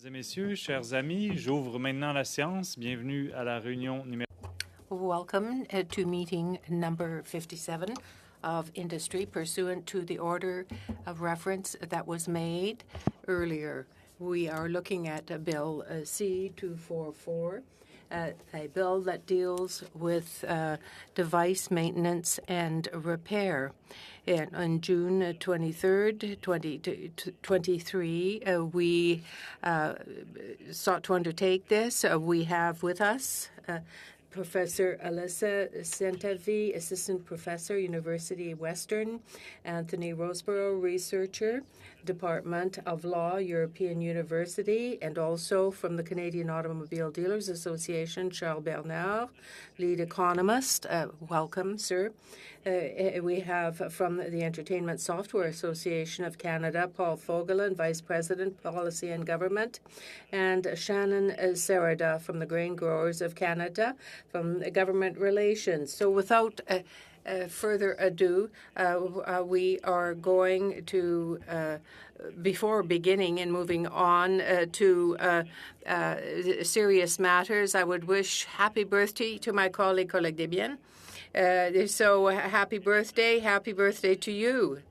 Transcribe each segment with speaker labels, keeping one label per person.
Speaker 1: Mesdames et messieurs, chers amis, j'ouvre maintenant la séance. Bienvenue à la réunion numéro.
Speaker 2: Welcome to meeting number 57 of industry pursuant to the order of reference that was made earlier. We are looking at Bill C-244, a bill that deals with device maintenance and repair. On June 23rd, 2023, we sought to undertake this. We have with us Professor Alyssa Centavi, Assistant Professor, University of Western, Anthony Roseborough, Researcher, Department of Law, European University, and also from the Canadian Automobile Dealers Association, Charles Bernard, Lead Economist. Welcome, sir. We have from the Entertainment Software Association of Canada, Paul Fogelin, Vice President, Policy and Government, and Shannon Sereda from the Grain Growers of Canada, from Government Relations. So without further ado, we are going to, before beginning and moving on to serious matters, I would wish happy birthday to my colleague Desbiens. So happy birthday to you.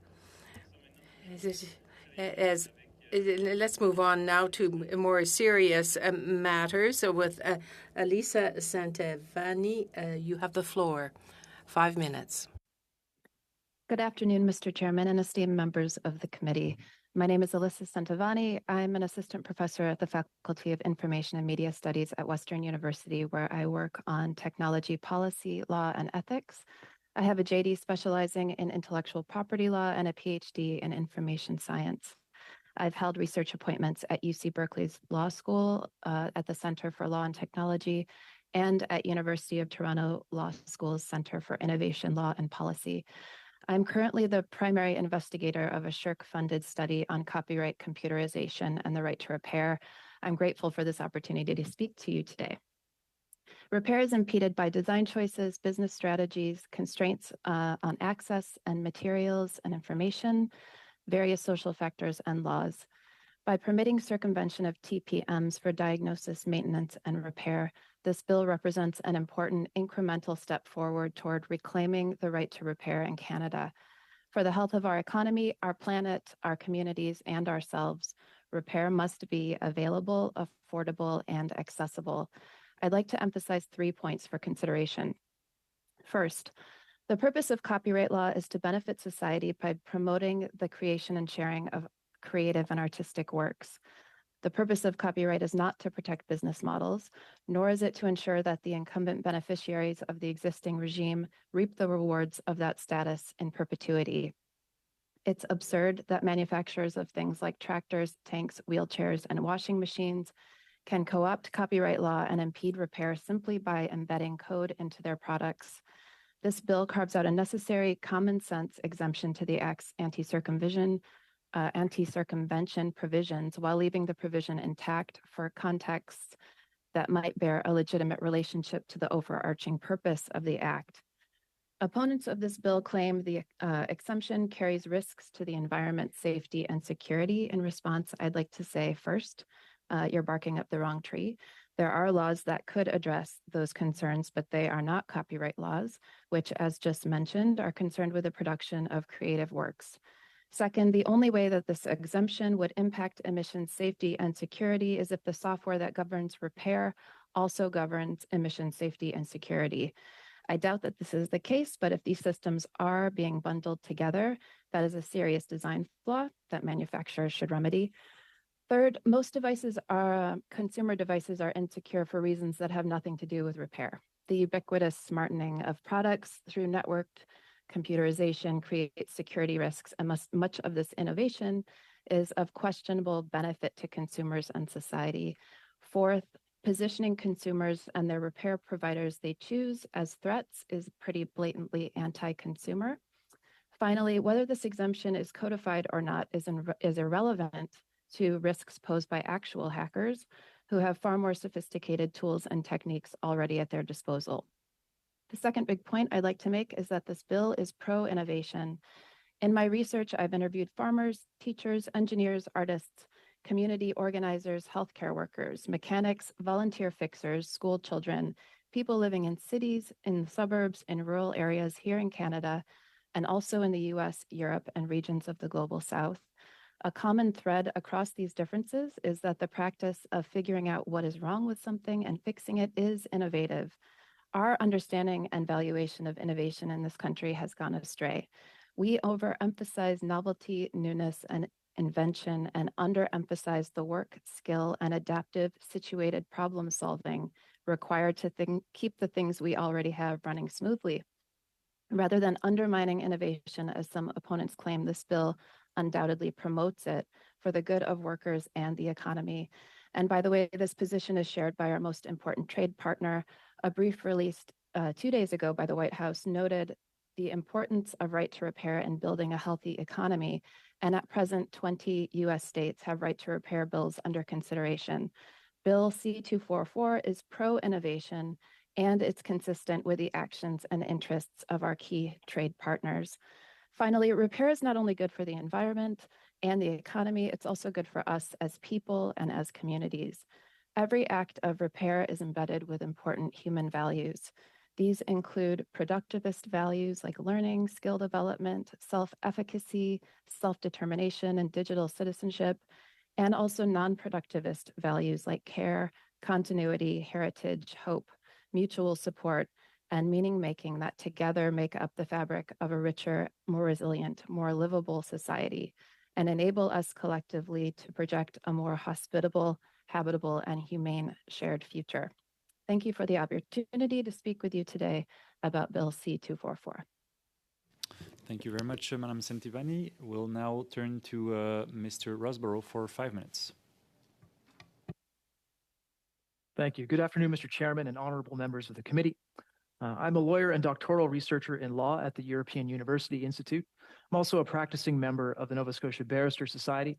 Speaker 2: Let's move on now to more serious matters. So with Alyssa Centavi, you have the floor. 5 minutes.
Speaker 3: Good afternoon, Mr. Chairman and esteemed members of the committee. My name is Alyssa Centavi. I'm an assistant professor at the Faculty of Information and Media Studies at Western University, where I work on technology policy, law, and ethics. I have a JD specializing in intellectual property law and a PhD in information science. I've held research appointments at UC Berkeley's Law School, at the Center for Law and Technology, and at University of Toronto Law School's Center for Innovation, Law, and Policy. I'm currently the primary investigator of a SSHRC-funded study on copyright computerization and the right to repair. I'm grateful for this opportunity to speak to you today. Repair is impeded by design choices, business strategies, constraints on access and materials and information, various social factors, and laws. By permitting circumvention of TPMs for diagnosis, maintenance, and repair, this bill represents an important incremental step forward toward reclaiming the right to repair in Canada. For the health of our economy, our planet, our communities, and ourselves, repair must be available, affordable, and accessible. I'd like to emphasize 3 points for consideration. First, the purpose of copyright law is to benefit society by promoting the creation and sharing of creative and artistic works. The purpose of copyright is not to protect business models, nor is it to ensure that the incumbent beneficiaries of the existing regime reap the rewards of that status in perpetuity. It's absurd that manufacturers of things like tractors, tanks, wheelchairs, and washing machines can co-opt copyright law and impede repair simply by embedding code into their products. This bill carves out a necessary common sense exemption to the Act's anti-circumvention provisions while leaving the provision intact for contexts that might bear a legitimate relationship to the overarching purpose of the Act. Opponents of this bill claim the exemption carries risks to the environment, safety, and security. In response, I'd like to say, first, you're barking up the wrong tree. There are laws that could address those concerns, but they are not copyright laws, which, as just mentioned, are concerned with the production of creative works. Second, the only way that this exemption would impact emissions safety and security is if the software that governs repair also governs emission safety and security. I doubt that this is the case, but if these systems are being bundled together, that is a serious design flaw that manufacturers should remedy. Third, most consumer devices are insecure for reasons that have nothing to do with repair. The ubiquitous smartening of products through networked computerization creates security risks, and much of this innovation is of questionable benefit to consumers and society. Fourth, positioning consumers and their repair providers they choose as threats is pretty blatantly anti-consumer. Finally, whether this exemption is codified or not is irrelevant to risks posed by actual hackers who have far more sophisticated tools and techniques already at their disposal. The second big point I'd like to make is that this bill is pro-innovation. In my research, I've interviewed farmers, teachers, engineers, artists, community organizers, healthcare workers, mechanics, volunteer fixers, school children, people living in cities, in the suburbs, in rural areas here in Canada, and also in the US, Europe, and regions of the global South. A common thread across these differences is that the practice of figuring out what is wrong with something and fixing it is innovative. Our understanding and valuation of innovation in this country has gone astray. We overemphasize novelty, newness, and invention, and underemphasize the work, skill, and adaptive, situated problem solving required to keep the things we already have running smoothly. Rather than undermining innovation, as some opponents claim, this bill undoubtedly promotes it for the good of workers and the economy. And by the way, this position is shared by our most important trade partner. A brief released 2 days ago by the White House noted the importance of right to repair in building a healthy economy. And at present, 20 US states have right to repair bills under consideration. Bill C-244 is pro-innovation, and it's consistent with the actions and interests of our key trade partners. Finally, repair is not only good for the environment and the economy, it's also good for us as people and as communities. Every act of repair is embedded with important human values. These include productivist values like learning, skill development, self-efficacy, self-determination, and digital citizenship, and also non-productivist values like care, continuity, heritage, hope, mutual support, and meaning-making that together make up the fabric of a richer, more resilient, more livable society, and enable us collectively to project a more hospitable, habitable, and humane shared future. Thank you for the opportunity to speak with you today about Bill C-244.
Speaker 1: Thank you very much, Madam Santivani. We'll now turn to Mr. Rosborough for 5 minutes.
Speaker 4: Thank you. Good afternoon, Mr. Chairman and honorable members of the committee. I'm a lawyer and doctoral researcher in law at the European University Institute. I'm also a practicing member of the Nova Scotia Barrister Society.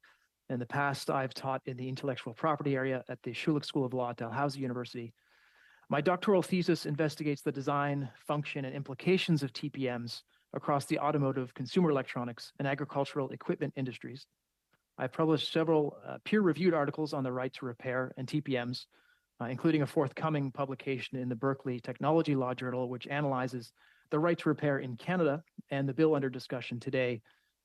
Speaker 4: In the past, I've taught in the intellectual property area at the Schulich School of Law at Dalhousie University. My doctoral thesis investigates the design, function, and implications of TPMs across the automotive, consumer electronics, and agricultural equipment industries. I've published several peer-reviewed articles on the right to repair and TPMs, including a forthcoming publication in the Berkeley Technology Law Journal, which analyzes the right to repair in Canada and the bill under discussion today,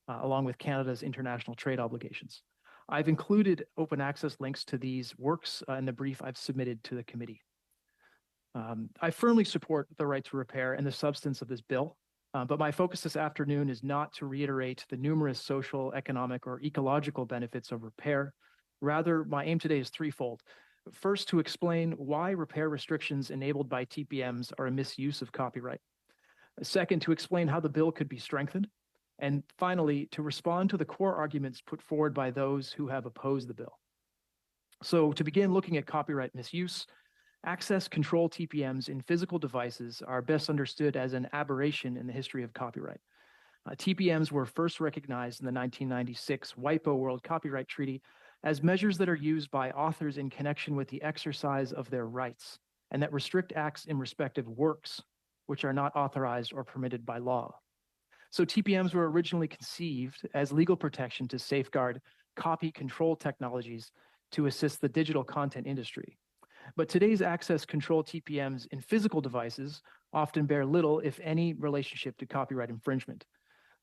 Speaker 4: along with Canada's international trade obligations. I've included open access links to these works in the brief I've submitted to the committee. I firmly support the right to repair and the substance of this bill, but my focus this afternoon is not to reiterate the numerous social, economic, or ecological benefits of repair. Rather, my aim today is threefold. First, to explain why repair restrictions enabled by TPMs are a misuse of copyright. Second, to explain how the bill could be strengthened. And finally, to respond to the core arguments put forward by those who have opposed the bill. So to begin looking at copyright misuse, access control TPMs in physical devices are best understood as an aberration in the history of copyright. TPMs were first recognized in the 1996 WIPO World Copyright Treaty as measures that are used by authors in connection with the exercise of their rights and that restrict acts in respective works which are not authorized or permitted by law. So TPMs were originally conceived as legal protection to safeguard copy control technologies to assist the digital content industry. But today's access control TPMs in physical devices often bear little, if any, relationship to copyright infringement.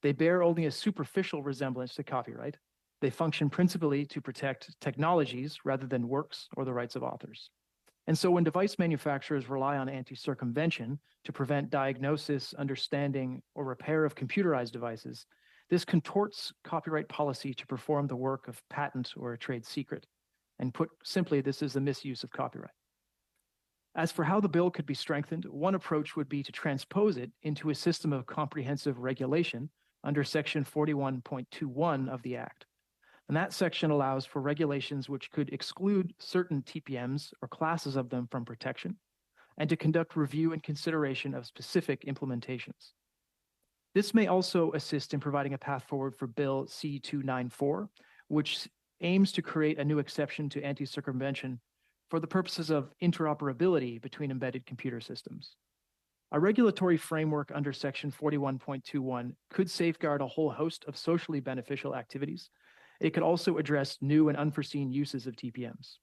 Speaker 4: They bear only a superficial resemblance to copyright. They function principally to protect technologies rather than works or the rights of authors. And so when device manufacturers rely on anti-circumvention to prevent diagnosis, understanding, or repair of computerized devices, this contorts copyright policy to perform the work of patent or a trade secret. And put simply, this is a misuse of copyright. As for how the bill could be strengthened, one approach would be to transpose it into a system of comprehensive regulation under Section 41.21 of the Act. And that section allows for regulations which could exclude certain TPMs or classes of them from protection, and to conduct review and consideration of specific implementations. This may also assist in providing a path forward for Bill C-294, which aims to create a new exception to anti-circumvention for the purposes of interoperability between embedded computer systems. A regulatory framework under Section 41.21 could safeguard a whole host of socially beneficial activities, It could also address new and unforeseen uses of TPMs.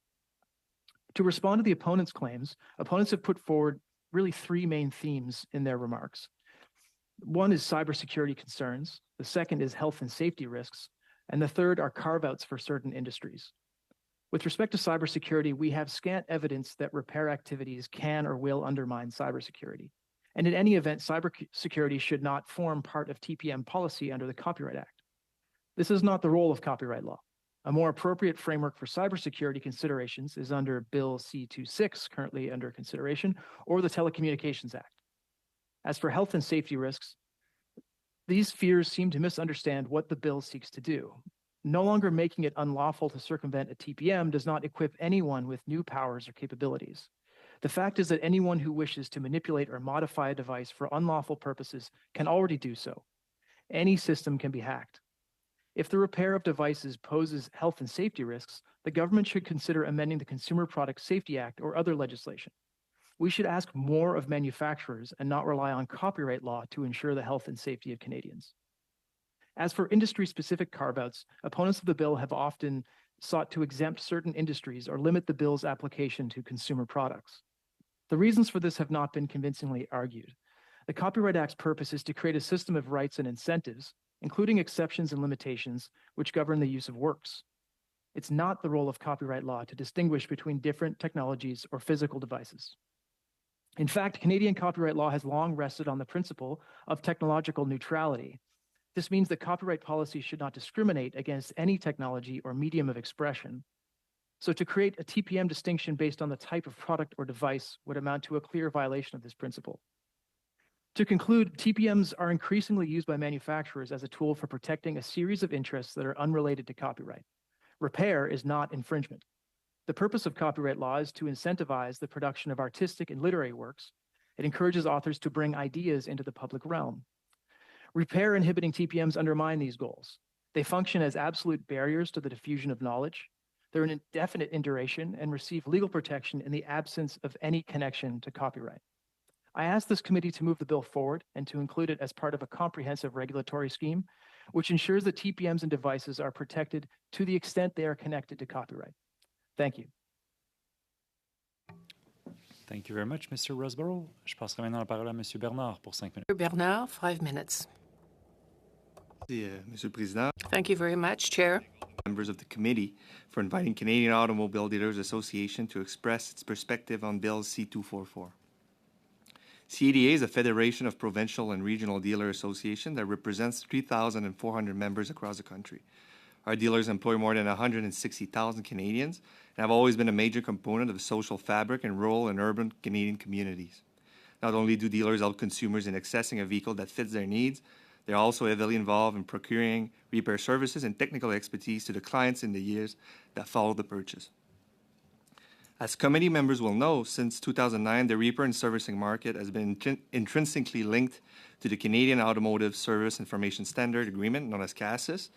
Speaker 4: To respond to the opponents' claims, opponents have put forward really three main themes in their remarks. One is cybersecurity concerns, the second is health and safety risks, and the third are carve-outs for certain industries. With respect to cybersecurity, we have scant evidence that repair activities can or will undermine cybersecurity. And in any event, cybersecurity should not form part of TPM policy under the Copyright Act. This is not the role of copyright law. A more appropriate framework for cybersecurity considerations is under Bill C-26, currently under consideration, or the Telecommunications Act. As for health and safety risks, these fears seem to misunderstand what the bill seeks to do. No longer making it unlawful to circumvent a TPM does not equip anyone with new powers or capabilities. The fact is that anyone who wishes to manipulate or modify a device for unlawful purposes can already do so. Any system can be hacked. If the repair of devices poses health and safety risks, the government should consider amending the Consumer Product Safety Act or other legislation. We should ask more of manufacturers and not rely on copyright law to ensure the health and safety of Canadians. As for industry-specific carve-outs, opponents of the bill have often sought to exempt certain industries or limit the bill's application to consumer products. The reasons for this have not been convincingly argued. The Copyright Act's purpose is to create a system of rights and incentives, including exceptions and limitations, which govern the use of works. It's not the role of copyright law to distinguish between different technologies or physical devices. In fact, Canadian copyright law has long rested on the principle of technological neutrality. This means that copyright policy should not discriminate against any technology or medium of expression. So to create a TPM distinction based on the type of product or device would amount to a clear violation of this principle. To conclude, TPMs are increasingly used by manufacturers as a tool for protecting a series of interests that are unrelated to copyright. Repair is not infringement. The purpose of copyright law is to incentivize the production of artistic and literary works. It encourages authors to bring ideas into the public realm. Repair inhibiting TPMs undermine these goals. They function as absolute barriers to the diffusion of knowledge. They're indefinite in duration and receive legal protection in the absence of any connection to copyright. I ask this committee to move the bill forward and to include it as part of a comprehensive regulatory scheme, which ensures that TPMs and devices are protected to the extent they are connected to copyright. Thank you.
Speaker 1: Thank you very much, Mr. Rosborough. Je passerai maintenant la parole à Monsieur Bernard pour 5 minutes.
Speaker 2: Bernard, 5 minutes.
Speaker 5: Merci, Monsieur le Président.
Speaker 2: Thank you very much, Chair.
Speaker 5: Members of the committee for inviting Canadian Automobile Dealers Association to express its perspective on Bill C-244. CADA is a federation of provincial and regional dealer associations that represents 3,400 members across the country. Our dealers employ more than 160,000 Canadians and have always been a major component of the social fabric in rural and urban Canadian communities. Not only do dealers help consumers in accessing a vehicle that fits their needs, they're also heavily involved in procuring repair services and technical expertise to the clients in the years that follow the purchase. As committee members will know, since 2009, the repair and servicing market has been intrinsically linked to the Canadian Automotive Service Information Standard Agreement, known as CASIS.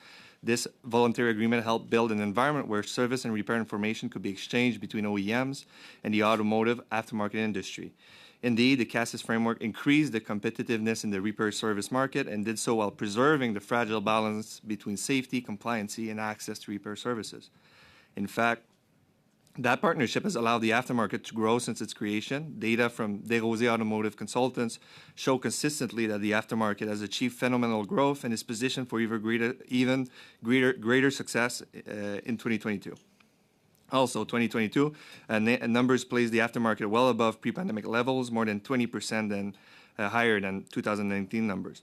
Speaker 5: This voluntary agreement helped build an environment where service and repair information could be exchanged between OEMs and the automotive aftermarket industry. Indeed, the CASIS framework increased the competitiveness in the repair service market and did so while preserving the fragile balance between safety, compliancy, and access to repair services. In fact, that partnership has allowed the aftermarket to grow since its creation. Data from Desrosiers Automotive Consultants show consistently that the aftermarket has achieved phenomenal growth and is positioned for even greater success in 2022. Also, 2022 numbers place the aftermarket well above pre-pandemic levels, more than 20% higher than 2019 numbers.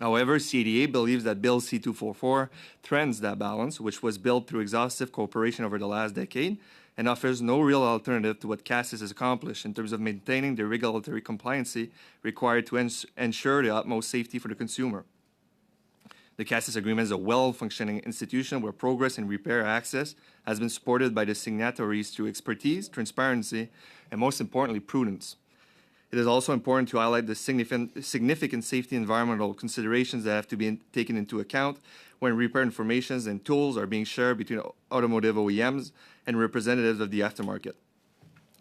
Speaker 5: However, CADA believes that Bill C-244 threatens that balance, which was built through exhaustive cooperation over the last decade, and offers no real alternative to what CASIS has accomplished in terms of maintaining the regulatory compliancy required to ensure the utmost safety for the consumer. The CASIS agreement is a well-functioning institution where progress in repair access has been supported by the signatories through expertise, transparency, and most importantly, prudence. It is also important to highlight the significant safety environmental considerations that have to be taken into account when repair information and tools are being shared between automotive OEMs and representatives of the aftermarket.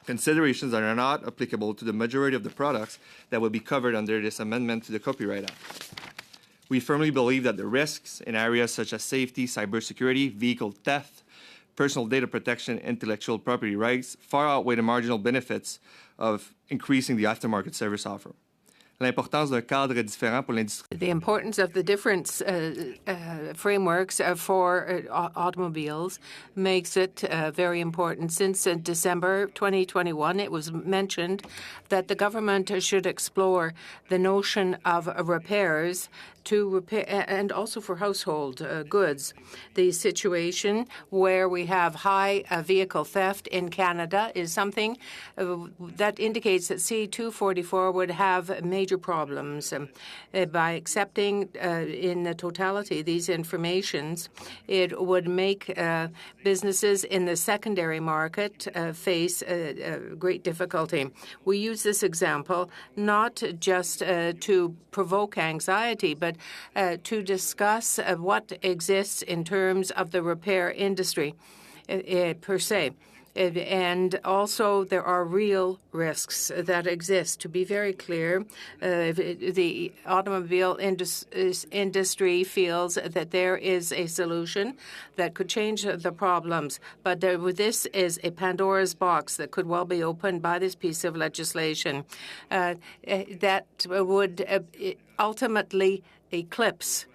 Speaker 5: Considerations that are not applicable to the majority of the products that will be covered under this amendment to the Copyright Act. We firmly believe that the risks in areas such as safety, cybersecurity, vehicle theft, personal data protection, intellectual property rights far outweigh the marginal benefits of increasing the aftermarket service offer. L'importance d'un cadre différent pour l'industrie.
Speaker 2: The importance of the different frameworks for automobiles makes it very important. Since December 2021, it was mentioned that the government should explore the notion of repairs to repair and also for household goods. The situation where we have high vehicle theft in Canada is something that indicates that C244 would have major problems. By accepting in the totality these informations, it would make businesses in the secondary market face great difficulty. We use this example not just to provoke anxiety, but to discuss what exists in terms of the repair industry per se. And also, there are real risks that exist. To be very clear, the automobile industry feels that there is a solution that could change the problems. But this is a Pandora's box that could well be opened by this piece of legislation that would ultimately eclipse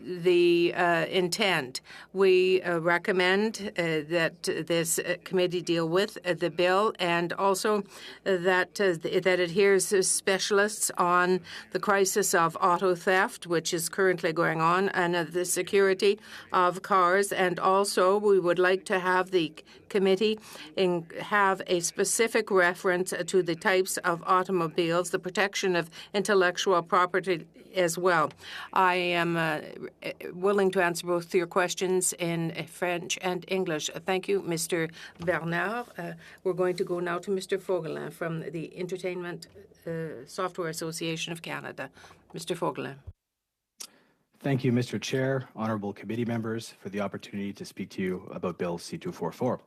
Speaker 2: the intent. We recommend that this committee deal with the bill and also that that adheres to specialists on the crisis of auto theft, which is currently going on, and the security of cars. And also, we would like to have the committee have a specific reference to the types of automobiles, the protection of intellectual property as well. I am willing to answer both your questions in French and English. Thank you, Mr. Bernard. We're going to go now to Mr. Fogelin from the Entertainment Software Association of Canada. Mr. Fogelin.
Speaker 6: Thank you, Mr. Chair, honorable committee members, for the opportunity to speak to you about Bill C-244.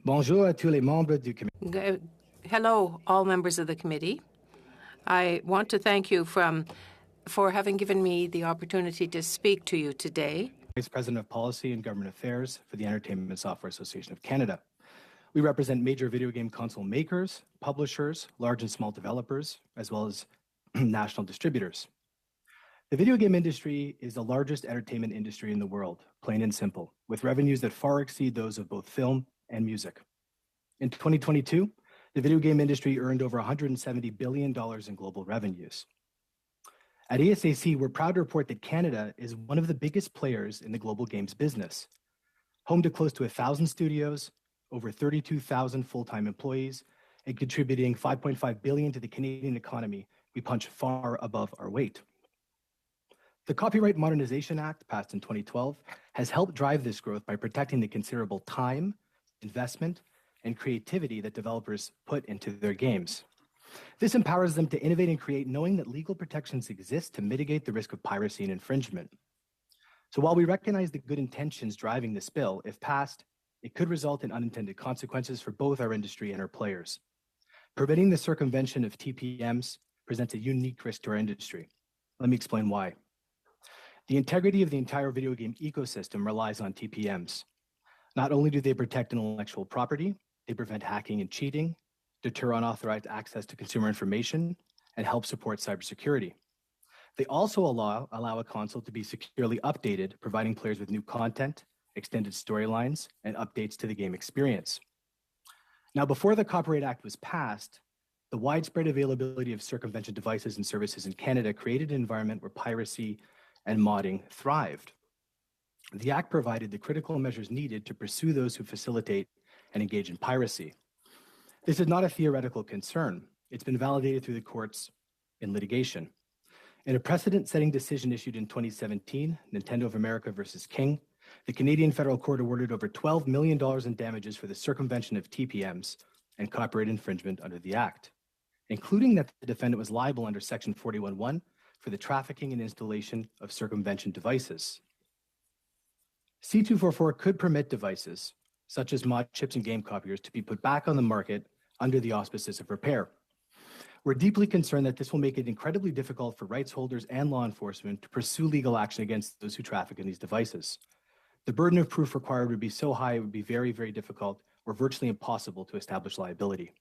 Speaker 6: Bonjour à tous les membres du committee.
Speaker 2: Hello, all members of the committee. I want to thank you for having given me the opportunity to speak to you today.
Speaker 6: Vice President of Policy and Government Affairs for the Entertainment Software Association of Canada. We represent major video game console makers, publishers, large and small developers, as well as national distributors. The video game industry is the largest entertainment industry in the world, plain and simple, with revenues that far exceed those of both film and music. In 2022, the video game industry earned over $170 billion in global revenues. At ESAC, we're proud to report that Canada is one of the biggest players in the global games business, home to close to 1,000 studios, over 32,000 full-time employees, and contributing $5.5 billion to the Canadian economy. We punch far above our weight. The Copyright Modernization Act, passed in 2012, has helped drive this growth by protecting the considerable time, investment, and creativity that developers put into their games. This empowers them to innovate and create, knowing that legal protections exist to mitigate the risk of piracy and infringement. So while we recognize the good intentions driving this bill, if passed, it could result in unintended consequences for both our industry and our players. Permitting the circumvention of TPMs presents a unique risk to our industry. Let me explain why. The integrity of the entire video game ecosystem relies on TPMs. Not only do they protect intellectual property, they prevent hacking and cheating, deter unauthorized access to consumer information, and help support cybersecurity. They also allow a console to be securely updated, providing players with new content, extended storylines, and updates to the game experience. Now, before the Copyright Act was passed, the widespread availability of circumvention devices and services in Canada created an environment where piracy and modding thrived. The Act provided the critical measures needed to pursue those who facilitate and engage in piracy. This is not a theoretical concern. It's been validated through the courts in litigation. In a precedent-setting decision issued in 2017, Nintendo of America versus King, the Canadian Federal Court awarded over $12 million in damages for the circumvention of TPMs and copyright infringement under the Act, including that the defendant was liable under Section 41(1) for the trafficking and installation of circumvention devices. C244 could permit devices, such as mod chips and game copiers, to be put back on the market under the auspices of repair. We're deeply concerned that this will make it incredibly difficult for rights holders and law enforcement to pursue legal action against those who traffic in these devices. The burden of proof required would be so high it would be very, very difficult or virtually impossible to establish liability.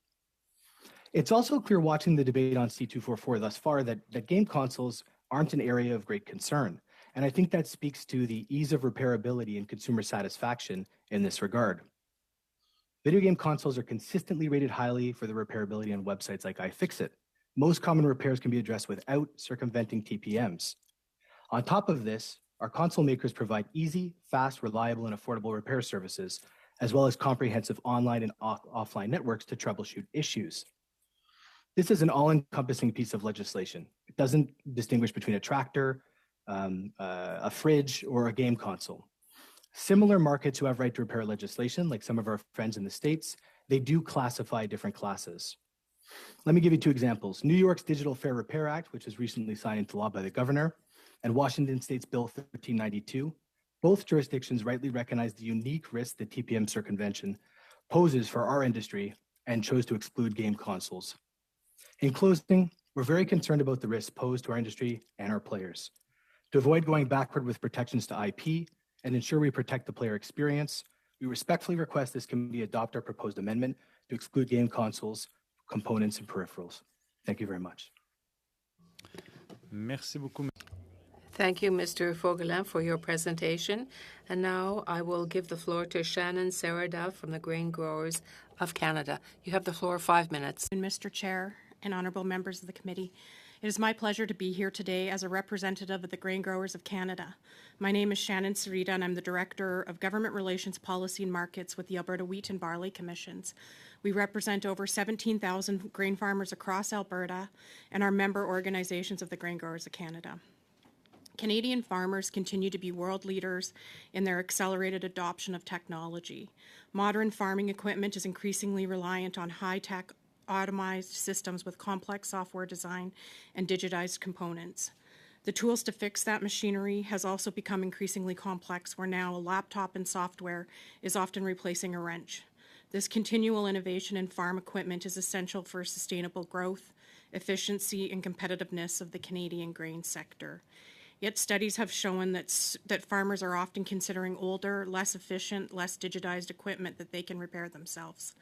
Speaker 6: It's also clear watching the debate on C244 thus far that game consoles aren't an area of great concern. And I think that speaks to the ease of repairability and consumer satisfaction in this regard. Video game consoles are consistently rated highly for the repairability on websites like iFixit. Most common repairs can be addressed without circumventing TPMs. On top of this, our console makers provide easy, fast, reliable, and affordable repair services, as well as comprehensive online and offline networks to troubleshoot issues. This is an all-encompassing piece of legislation. It doesn't distinguish between a tractor, a fridge, or a game console. Similar markets who have right to repair legislation, like some of our friends in the States, they do classify different classes. Let me give you two examples. New York's Digital Fair Repair Act, which was recently signed into law by the governor, and Washington State's Bill 1392, both jurisdictions rightly recognize the unique risk that TPM circumvention poses for our industry and chose to exclude game consoles. In closing, we're very concerned about the risks posed to our industry and our players. To avoid going backward with protections to IP and ensure we protect the player experience, we respectfully request this committee adopt our proposed amendment to exclude game consoles, components, and peripherals. Thank you very much.
Speaker 1: Merci beaucoup.
Speaker 2: Thank you, Mr. Fogelin, for your presentation. And now I will give the floor to Shannon Sarada from the Grain Growers of Canada. You have the floor, 5 minutes.
Speaker 7: Mr. Chair and honourable members of the committee, it is my pleasure to be here today as a representative of the Grain Growers of Canada. My name is Shannon Sarita, and I'm the Director of Government Relations, Policy and Markets with the Alberta Wheat and Barley Commissions. We represent over 17,000 grain farmers across Alberta and are member organizations of the Grain Growers of Canada. Canadian farmers continue to be world leaders in their accelerated adoption of technology. Modern farming equipment is increasingly reliant on high-tech, automized systems with complex software design and digitized components. The tools to fix that machinery has also become increasingly complex, where now a laptop and software is often replacing a wrench. This continual innovation in farm equipment is essential for sustainable growth, efficiency, and competitiveness of the Canadian grain sector. Yet studies have shown that farmers are often considering older, less efficient, less digitized equipment that they can repair themselves.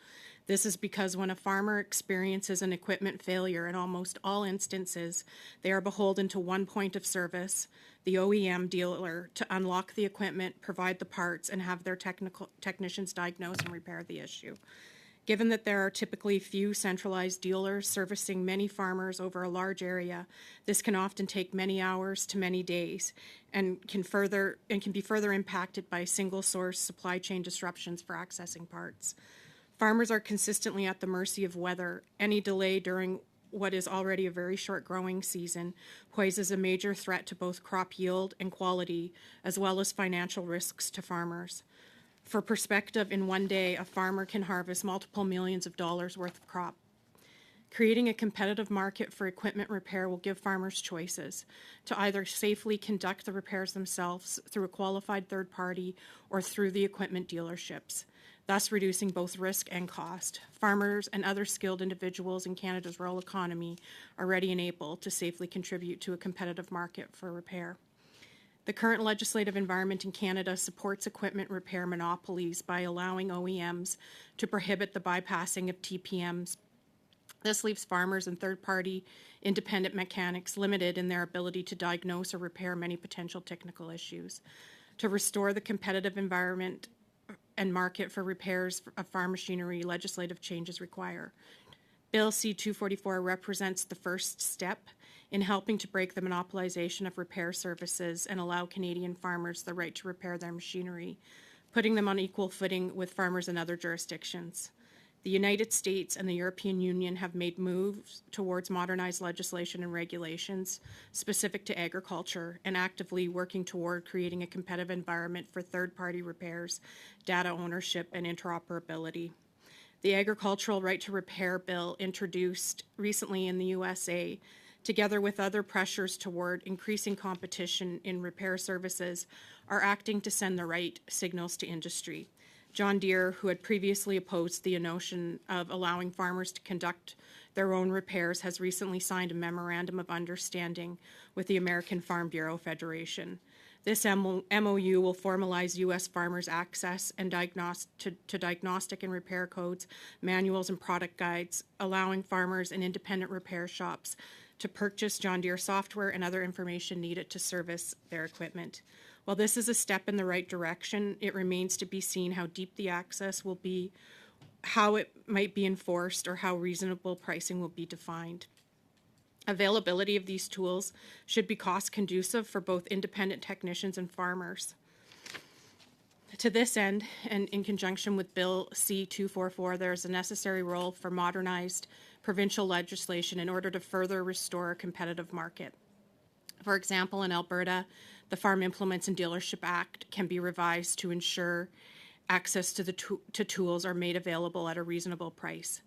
Speaker 7: This is because when a farmer experiences an equipment failure, in almost all instances, they are beholden to one point of service, the OEM dealer, to unlock the equipment, provide the parts, and have their technicians diagnose and repair the issue. Given that there are typically few centralized dealers servicing many farmers over a large area, this can often take many hours to many days and can be further impacted by single-source supply chain disruptions for accessing parts. Farmers are consistently at the mercy of weather. Any delay during what is already a very short growing season poses a major threat to both crop yield and quality, as well as financial risks to farmers. For perspective, in one day, a farmer can harvest multiple millions of dollars worth of crop. Creating a competitive market for equipment repair will give farmers choices to either safely conduct the repairs themselves through a qualified third party or through the equipment dealerships, thus reducing both risk and cost. Farmers and other skilled individuals in Canada's rural economy are ready and able to safely contribute to a competitive market for repair. The current legislative environment in Canada supports equipment repair monopolies by allowing OEMs to prohibit the bypassing of TPMs. This leaves farmers and third-party independent mechanics limited in their ability to diagnose or repair many potential technical issues. To restore the competitive environment and market for repairs of farm machinery, legislative changes require. Bill C-244 represents the first step in helping to break the monopolization of repair services and allow Canadian farmers the right to repair their machinery, putting them on equal footing with farmers in other jurisdictions. The United States and the European Union have made moves towards modernized legislation and regulations specific to agriculture and actively working toward creating a competitive environment for third-party repairs, data ownership, and interoperability. The Agricultural Right to Repair Bill, introduced recently in the USA, together with other pressures toward increasing competition in repair services, are acting to send the right signals to industry. John Deere, who had previously opposed the notion of allowing farmers to conduct their own repairs, has recently signed a memorandum of understanding with the American Farm Bureau Federation. This MOU will formalize U.S. farmers' access and to diagnostic and repair codes, manuals, and product guides, allowing farmers and independent repair shops to purchase John Deere software and other information needed to service their equipment. While this is a step in the right direction, it remains to be seen how deep the access will be, how it might be enforced, or how reasonable pricing will be defined. Availability of these tools should be cost conducive for both independent technicians and farmers. To this end, and in conjunction with Bill C-244, there is a necessary role for modernized provincial legislation in order to further restore a competitive market. For example, in Alberta, the Farm Implements and Dealership Act can be revised to ensure access to tools are made available at a reasonable price.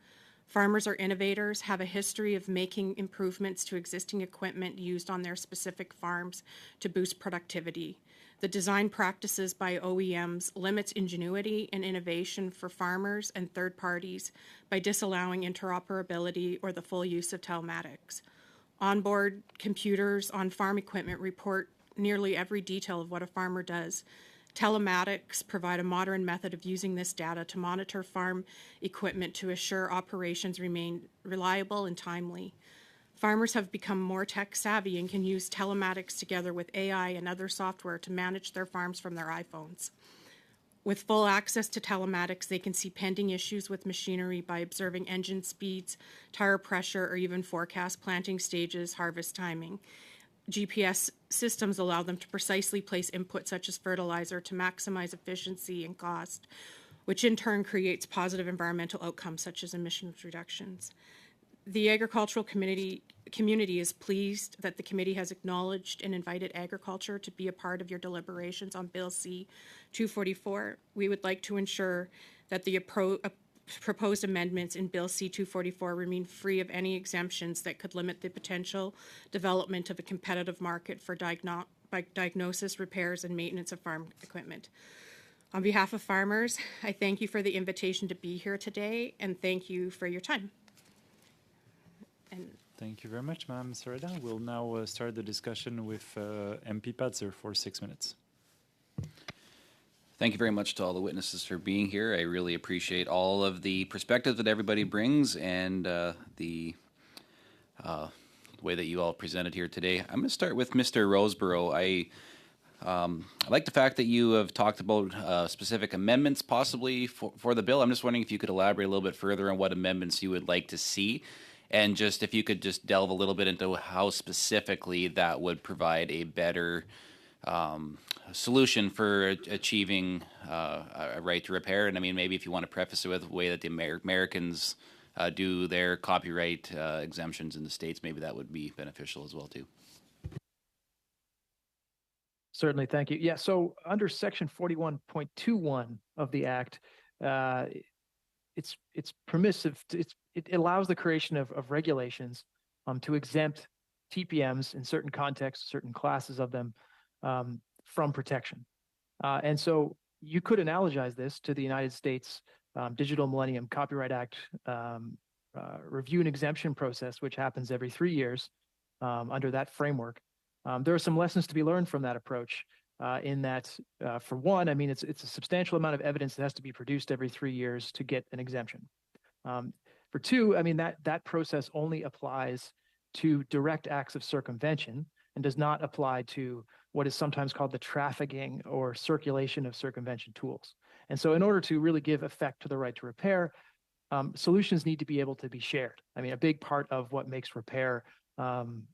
Speaker 7: Farmers are innovators, have a history of making improvements to existing equipment used on their specific farms to boost productivity. The design practices by OEMs limits ingenuity and innovation for farmers and third parties by disallowing interoperability or the full use of telematics. Onboard computers on farm equipment report nearly every detail of what a farmer does. Telematics provide a modern method of using this data to monitor farm equipment to assure operations remain reliable and timely. Farmers have become more tech savvy and can use telematics together with AI and other software to manage their farms from their iPhones. With full access to telematics, they can see pending issues with machinery by observing engine speeds, tire pressure, or even forecast planting stages, harvest timing. GPS systems allow them to precisely place input such as fertilizer to maximize efficiency and cost, which in turn creates positive environmental outcomes such as emissions reductions. The agricultural community is pleased that the committee has acknowledged and invited agriculture to be a part of your deliberations on Bill C-244. We would like to ensure that the proposed amendments in Bill C-244 remain free of any exemptions that could limit the potential development of a competitive market for diagnosis, repairs, and maintenance of farm equipment. On behalf of farmers, I thank you for the invitation to be here today, and thank you for your time.
Speaker 1: Thank you very much, Madam Sereda. We'll now start the discussion with MP Patzer for 6 minutes.
Speaker 8: Thank you very much to all the witnesses for being here. I really appreciate all of the perspectives that everybody brings and the way that you all presented here today. I'm going to start with Mr. Roseborough. I like the fact that you have talked about specific amendments possibly for the bill. I'm just wondering if you could elaborate a little bit further on what amendments you would like to see, and just if you could just delve a little bit into how specifically that would provide a better solution for achieving a right to repair. And I mean, maybe if you want to preface it with the way that the Americans do their copyright exemptions in the States, maybe that would be beneficial as well too.
Speaker 4: Certainly, thank you. Yeah, so under Section 41.21 of the Act, it's permissive. It allows the creation of regulations to exempt TPMs in certain contexts, certain classes of them from protection. And so you could analogize this to the United States Digital Millennium Copyright Act review and exemption process, which happens every 3 years under that framework. There are some lessons to be learned from that approach in that, for one, I mean, it's a substantial amount of evidence that has to be produced every 3 years to get an exemption. For two, I mean, that process only applies to direct acts of circumvention and does not apply to what is sometimes called the trafficking or circulation of circumvention tools. And so in order to really give effect to the right to repair, solutions need to be able to be shared. I mean, a big part of what makes repair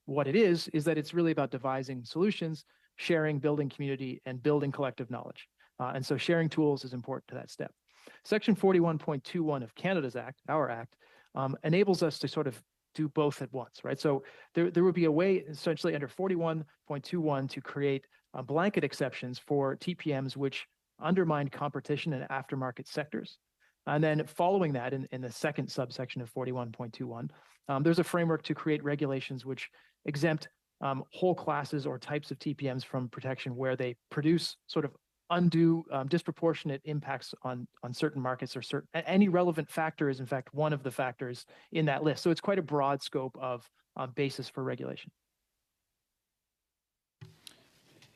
Speaker 4: what it is that it's really about devising solutions, sharing, building community, and building collective knowledge. And so sharing tools is important to that step. Section 41.21 of Canada's Act, our Act, enables us to sort of do both at once, right? So there would be a way essentially under 41.21 to create blanket exceptions for TPMs which undermine competition in aftermarket sectors. And then following that in the second subsection of 41.21, there's a framework to create regulations which exempt whole classes or types of TPMs from protection where they produce sort of undue disproportionate impacts on certain markets or any relevant factor is in fact one of the factors in that list. So it's quite a broad scope of basis for regulation.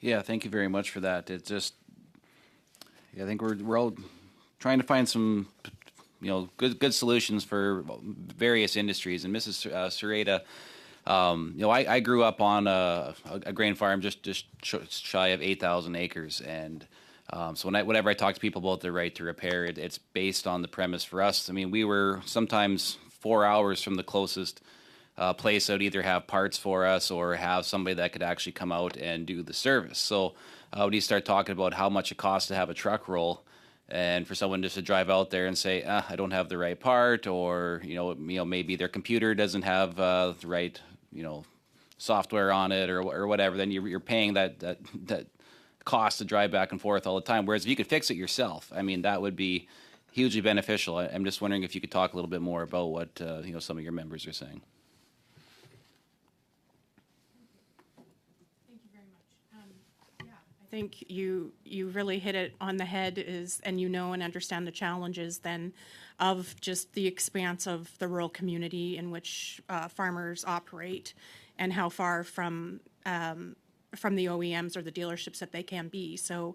Speaker 8: Yeah, thank you very much for that. It's just, I think we're all trying to find some, good solutions for various industries. And Mrs. Sereda, I grew up on a grain farm just shy of 8,000 acres, and so whenever I talk to people about the right to repair, it's based on the premise for us. I mean, we were sometimes 4 hours from the closest place that would either have parts for us or have somebody that could actually come out and do the service. So when you start talking about how much it costs to have a truck roll, and for someone just to drive out there and say, I don't have the right part, or maybe their computer doesn't have the right software on it, or whatever, then you're paying that cost to drive back and forth all the time. Whereas if you could fix it yourself, I mean, that would be hugely beneficial. I'm just wondering if you could talk a little bit more about what some of your members are saying.
Speaker 7: I think you really hit it on the head, and and understand the challenges then of just the expanse of the rural community in which farmers operate, and how far from the OEMs or the dealerships that they can be. So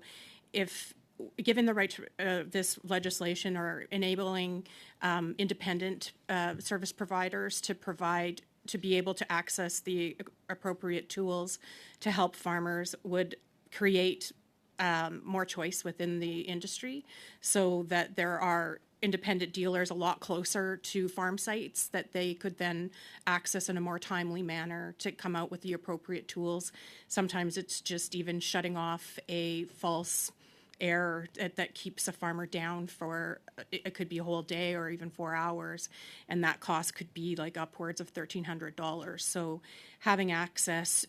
Speaker 7: if given the right to this legislation or enabling independent service providers to be able to access the appropriate tools to help farmers would create more choice within the industry, so that there are independent dealers a lot closer to farm sites that they could then access in a more timely manner to come out with the appropriate tools. Sometimes it's just even shutting off a false error that keeps a farmer down for, it could be a whole day or even 4 hours, and that cost could be like upwards of $1,300. So having access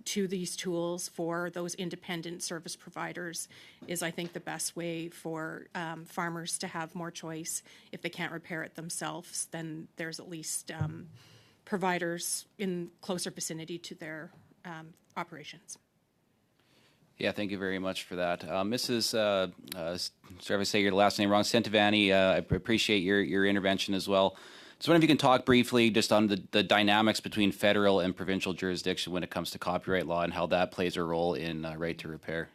Speaker 7: to these tools for those independent service providers is, I think, the best way for farmers to have more choice. If they can't repair it themselves, then there's at least providers in closer vicinity to their operations.
Speaker 8: Yeah, thank you very much for that. Mrs. Sorry if I say your last name wrong, Centivani, I appreciate your intervention as well. Just wondering if you can talk briefly just on the dynamics between federal and provincial jurisdiction when it comes to copyright law and how that plays a role in right to repair.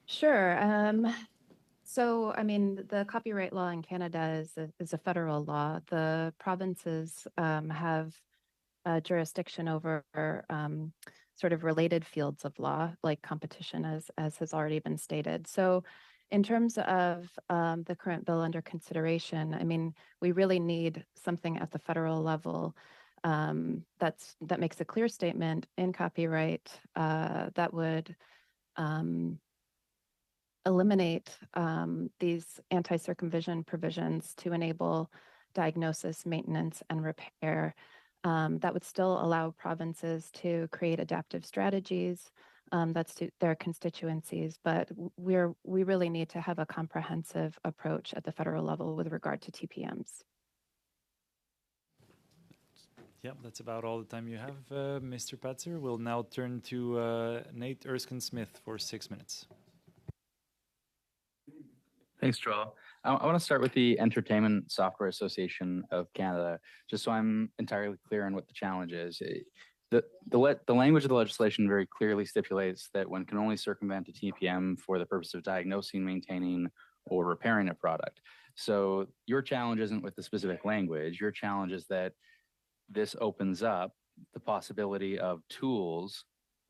Speaker 3: Sure. So, I mean, the copyright law in Canada is a federal law. The provinces have jurisdiction over sort of related fields of law, like competition, as has already been stated. So in terms of the current bill under consideration, I mean, we really need something at the federal level that makes a clear statement in copyright that would eliminate these anti-circumvention provisions to enable diagnosis, maintenance, and repair. That would still allow provinces to create adaptive strategies that's to their constituencies, but we really need to have a comprehensive approach at the federal level with regard to TPMs.
Speaker 1: Yeah, that's about all the time you have, Mr. Patzer. We'll now turn to Nate Erskine-Smith for 6 minutes.
Speaker 9: Thanks, Joel. I want to start with the Entertainment Software Association of Canada, just so I'm entirely clear on what the challenge is. The language of the legislation very clearly stipulates that one can only circumvent a TPM for the purpose of diagnosing, maintaining, or repairing a product. So your challenge isn't with the specific language. Your challenge is that this opens up the possibility of tools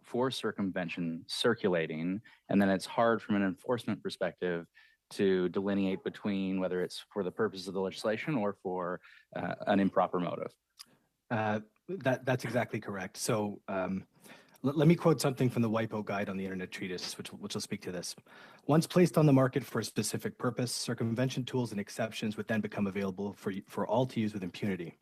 Speaker 9: for circumvention circulating, and then it's hard from an enforcement perspective to delineate between whether it's for the purpose of the legislation or for an improper motive.
Speaker 6: That's exactly correct. So let me quote something from the WIPO guide on the Internet Treatise, which will speak to this. Once placed on the market for a specific purpose, circumvention tools and exceptions would then become available for all to use with impunity.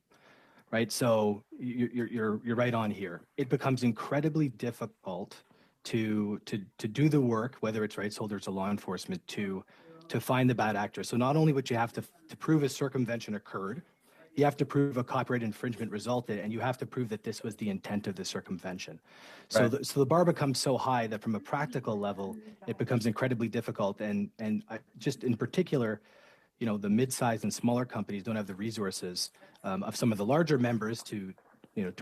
Speaker 6: Right. So you're right on here. It becomes incredibly difficult to do the work, whether it's rights holders or law enforcement, to find the bad actor. So not only would you have to prove a circumvention occurred, you have to prove a copyright infringement resulted, and you have to prove that this was the intent of the circumvention. So,
Speaker 9: Right.
Speaker 6: so the bar becomes so high that from a practical level, it becomes incredibly difficult. And just in particular, the mid-sized and smaller companies don't have the resources of some of the larger members to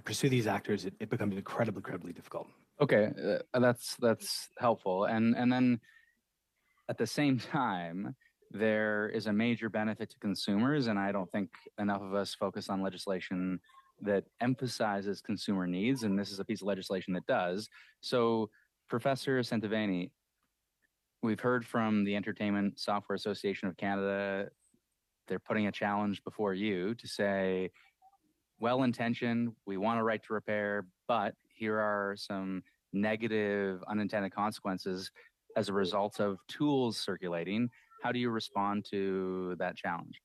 Speaker 6: pursue these actors. It becomes incredibly difficult.
Speaker 9: Okay, that's helpful. And then at the same time, there is a major benefit to consumers, and I don't think enough of us focus on legislation that emphasizes consumer needs, and this is a piece of legislation that does. So, Professor Centovani, we've heard from the Entertainment Software Association of Canada. They're putting a challenge before you to say, well-intentioned, we want a right to repair, but here are some negative unintended consequences as a result of tools circulating. How do you respond to that challenge?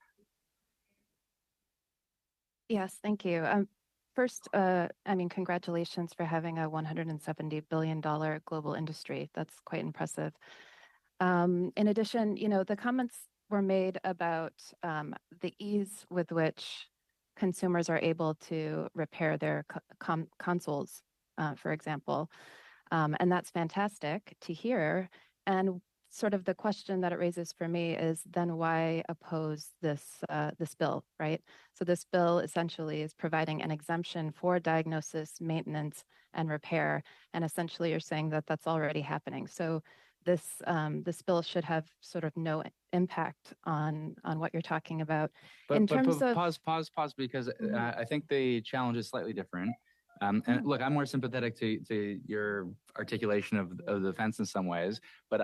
Speaker 3: Yes, thank you. First, congratulations for having a $170 billion global industry. That's quite impressive. In addition, the comments were made about the ease with which consumers are able to repair their consoles, for example. And that's fantastic to hear. And sort of the question that it raises for me is then why oppose this bill, right? So this bill essentially is providing an exemption for diagnosis, maintenance, and repair. And essentially you're saying that that's already happening. So this bill should have sort of no impact on what you're talking about.
Speaker 9: But pause, because I think the challenge is slightly different. And look, I'm more sympathetic to your articulation of the fence in some ways, but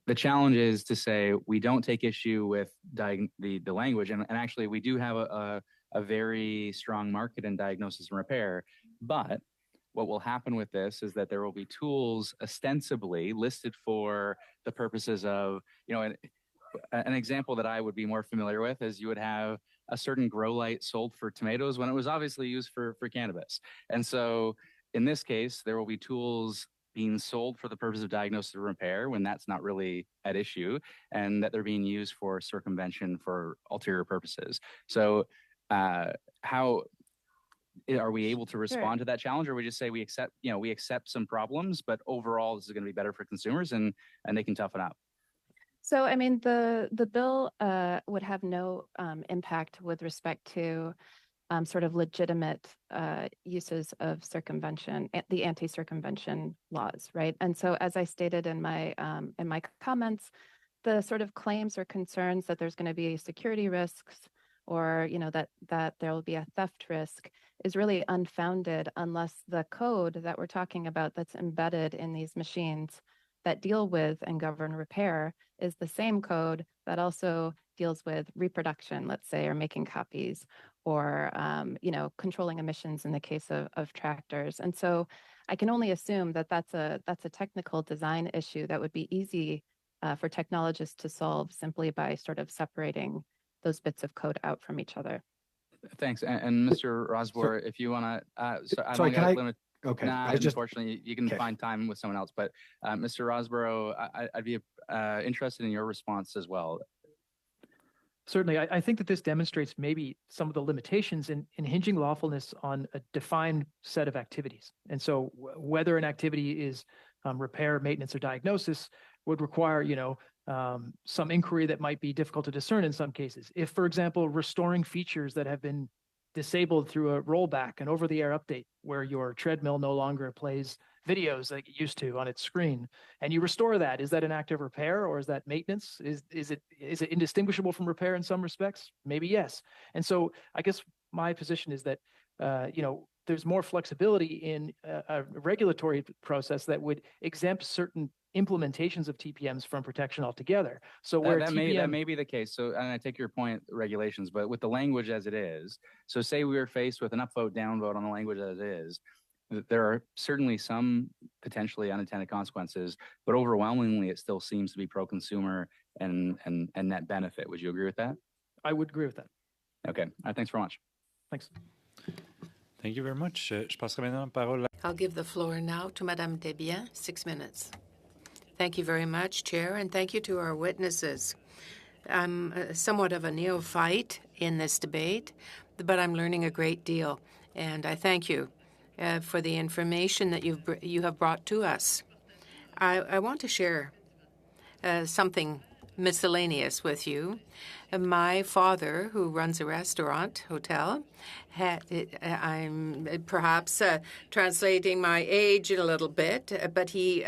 Speaker 9: the challenge is to say we don't take issue with the language, and actually we do have a very strong market in diagnosis and repair, but what will happen with this is that there will be tools ostensibly listed for the purposes of, an example that I would be more familiar with is you would have a certain grow light sold for tomatoes when it was obviously used for cannabis. And so in this case, there will be tools being sold for the purpose of diagnosis and repair when that's not really at issue, and that they're being used for circumvention for ulterior purposes. So how are we able to respond to that challenge, or we just say we accept some problems, but overall this is going to be better for consumers and they can toughen up?
Speaker 3: So, I mean, the bill would have no impact with respect to sort of legitimate uses of circumvention, the anti-circumvention laws, right? And so, as I stated in my comments, the sort of claims or concerns that there's going to be security risks or that there will be a theft risk is really unfounded unless the code that we're talking about that's embedded in these machines that deal with and govern repair is the same code that also deals with reproduction, let's say, or making copies, or controlling emissions in the case of tractors. And so I can only assume that that's a technical design issue that would be easy for technologists to solve simply by sort of separating those bits of code out from each other.
Speaker 9: Thanks. And Mr. Rosbor, if you want to,
Speaker 6: sorry, can I limit? Okay.
Speaker 9: Unfortunately, you can find time with someone else. But Mr. Rosborough, I'd be interested in your response as well.
Speaker 4: Certainly. I think that this demonstrates maybe some of the limitations in hinging lawfulness on a defined set of activities. And so whether an activity is repair, maintenance, or diagnosis would require, some inquiry that might be difficult to discern in some cases. If, for example, restoring features that have been disabled through a rollback, an over-the-air update, where your treadmill no longer plays videos like it used to on its screen, and you restore that, is that an act of repair or is that maintenance? Is it indistinguishable from repair in some respects? Maybe yes. And so I guess my position is that there's more flexibility in a regulatory process that would exempt certain implementations of TPMs from protection altogether. So where
Speaker 9: that may be the case. So, and I take your point, regulations, but with the language as it is, so say we were faced with an upvote, downvote on the language as it is, there are certainly some potentially unintended consequences, but overwhelmingly it still seems to be pro-consumer and net benefit. Would you agree with that?
Speaker 4: I would agree with that.
Speaker 9: Okay. All right, thanks very much.
Speaker 4: Thanks.
Speaker 1: Thank you very much. Je passerai maintenant la parole.
Speaker 2: I'll give the floor now to Madame Desbiens, 6 minutes. Thank you very much, Chair, and thank you to our witnesses. I'm somewhat of a neophyte in this debate, but I'm learning a great deal, and I thank you for the information that you have brought to us. I want to share something miscellaneous with you. My father, who runs a restaurant hotel, I'm perhaps translating my age a little bit, but he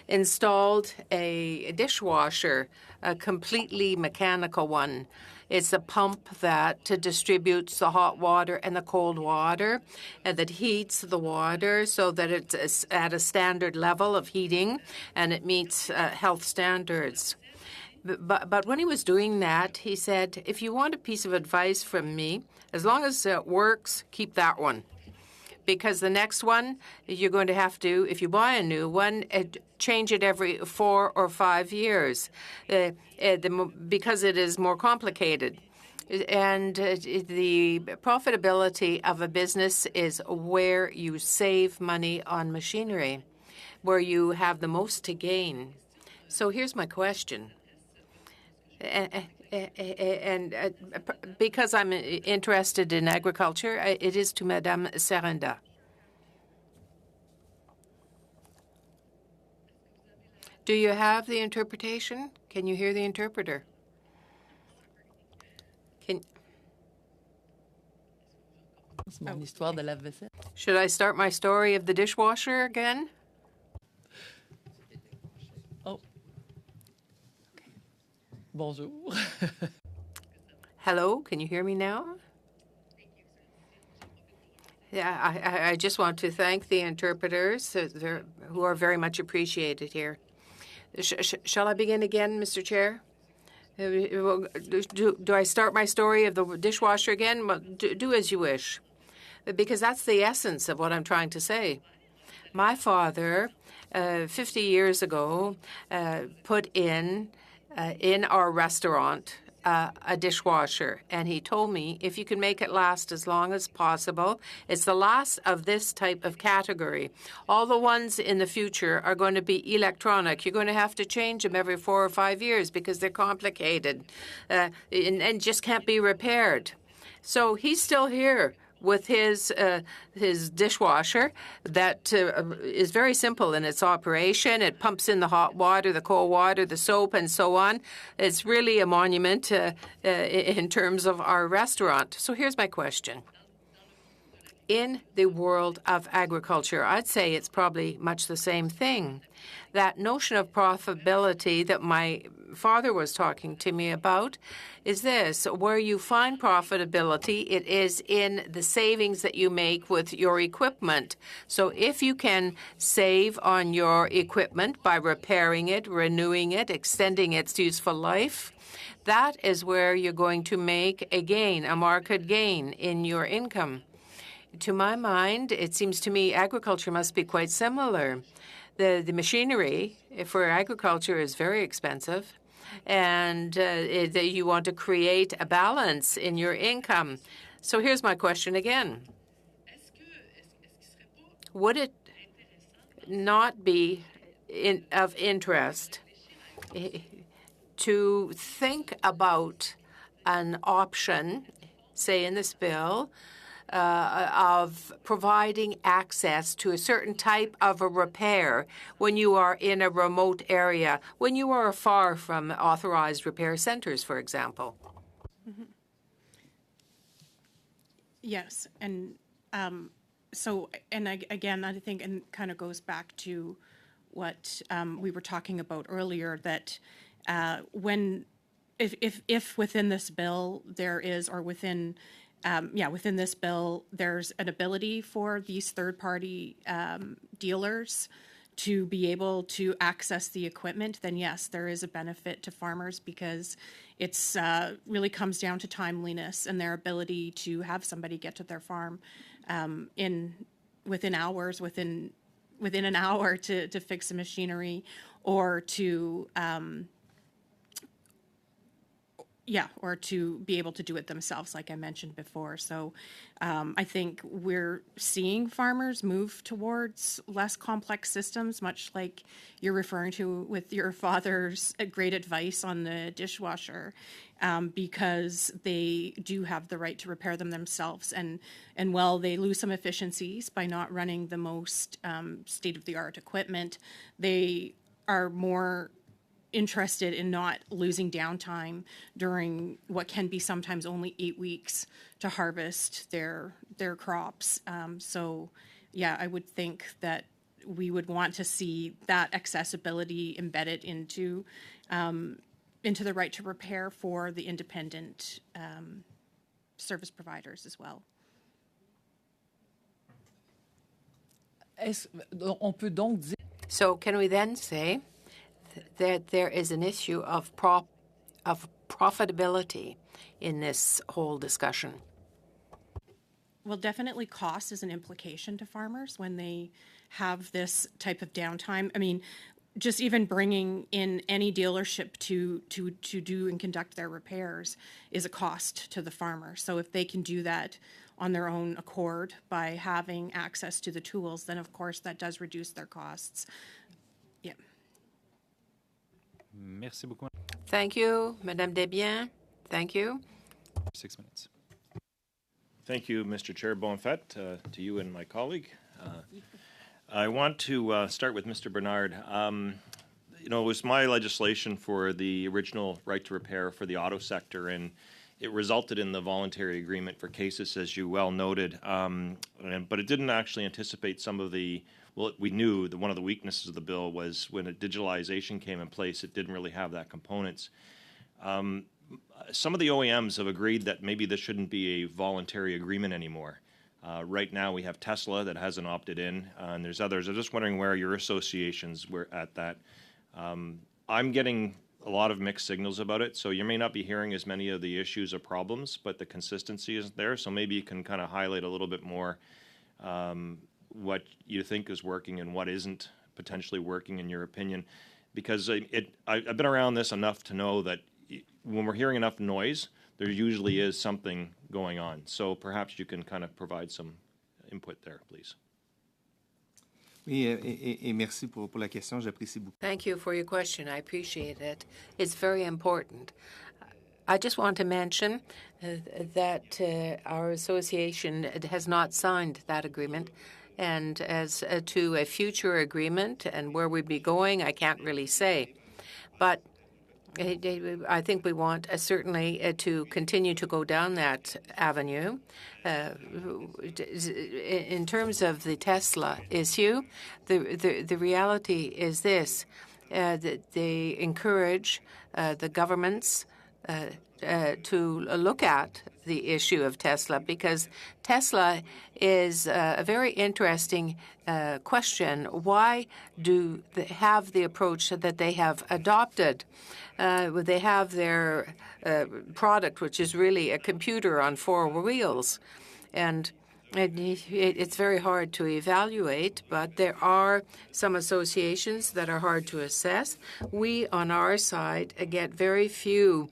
Speaker 2: installed a dishwasher, a completely mechanical one. It's a pump that distributes the hot water and the cold water, and that heats the water so that it's at a standard level of heating and it meets health standards. But when he was doing that, he said, if you want a piece of advice from me, as long as it works, keep that one. Because the next one, you're going to have to, if you buy a new one, change it every 4 or 5 years because it is more complicated. And the profitability of a business is where you save money on machinery, where you have the most to gain. So here's my question. And because I'm interested in agriculture, it is to Madame Serenda. Do you have the interpretation? Can you hear the interpreter? Should I start my story of the dishwasher again?
Speaker 10: Bonjour.
Speaker 2: Hello, can you hear me now? Yeah, I just want to thank the interpreters who are very much appreciated here. Shall I begin again, Mr. Chair? Do I start my story of the dishwasher again? Well, do as you wish, because that's the essence of what I'm trying to say. My father, 50 years ago, put in our restaurant a dishwasher, and he told me if you can make it last as long as possible, it's the last of this type of category. All the ones in the future are going to be electronic. You're going to have to change them every 4 or 5 years because they're complicated and just can't be repaired. So he's still here with his dishwasher that is very simple in its operation. It pumps in the hot water, the cold water, the soap, and so on. It's really a monument in terms of our restaurant. So here's my question. In the world of agriculture, I'd say it's probably much the same thing. That notion of profitability that my father was talking to me about is this. Where you find profitability, it is in the savings that you make with your equipment. So if you can save on your equipment by repairing it, renewing it, extending its useful life, that is where you're going to make a gain, a market gain in your income. To my mind, it seems to me agriculture must be quite similar. The machinery for agriculture is very expensive, and you want to create a balance in your income. So here's my question again. Would it not be of interest to think about an option, say in this bill, of providing access to a certain type of a repair when you are in a remote area, when you are far from authorized repair centers, for example?
Speaker 7: Mm-hmm. Yes, and so, and again, I think, and kind of goes back to what we were talking about earlier, that if within this bill there is, or within this bill, there's an ability for these third-party dealers to be able to access the equipment, then yes, there is a benefit to farmers because it's really comes down to timeliness and their ability to have somebody get to their farm within hours, within an hour to fix the machinery, or to Yeah, or to be able to do it themselves, like I mentioned before. So I think we're seeing farmers move towards less complex systems, much like you're referring to with your father's great advice on the dishwasher, because they do have the right to repair them themselves. And while they lose some efficiencies by not running the most state-of-the-art equipment, they are more interested in not losing downtime during what can be sometimes only 8 weeks to harvest their crops. So, yeah, I would think that we would want to see that accessibility embedded into the right to repair for the independent service providers as well.
Speaker 10: On peut donc dire
Speaker 2: So can we then say that there is an issue of profitability in this whole discussion?
Speaker 7: Well, definitely cost is an implication to farmers when they have this type of downtime. I mean, just even bringing in any dealership to do and conduct their repairs is a cost to the farmer. So if they can do that on their own accord by having access to the tools, then of course that does reduce their costs. Yeah.
Speaker 1: Merci beaucoup.
Speaker 2: Thank you, Madame Desbiens. Thank you.
Speaker 1: 6 minutes.
Speaker 11: Thank you, Mr. Chair Bonfet, to you and my colleague. I want to start with Mr. Bernard. It was my legislation for the original right to repair for the auto sector, and it resulted in the voluntary agreement for cases, as you well noted, but it didn't actually anticipate some of the, well, we knew that one of the weaknesses of the bill was when digitalization came in place, it didn't really have that components. Some of the OEMs have agreed that maybe this shouldn't be a voluntary agreement anymore. Right now we have Tesla that hasn't opted in, and there's others. I'm just wondering where your associations were at that. I'm getting a lot of mixed signals about it, so you may not be hearing as many of the issues or problems, but the consistency isn't there, so maybe you can kind of highlight a little bit more what you think is working and what isn't potentially working in your opinion, because I've been around this enough to know that when we're hearing enough noise, there usually is something going on. So perhaps you can kind of provide some input there, please.
Speaker 5: Oui, et merci pour la question. J'apprécie beaucoup.
Speaker 2: Thank you for your question. I appreciate it. It's very important. I just want to mention that our association has not signed that agreement. And as to a future agreement and where we'd be going, I can't really say. But I think we want certainly to continue to go down that avenue. In terms of the Tesla issue, the reality is this, that they encourage the governments to look at the issue of Tesla, because Tesla is a very interesting question. Why do they have the approach that they have adopted? They have their product, which is really a computer on 4 wheels. And it's very hard to evaluate, but there are some associations that are hard to assess. We, on our side, get very few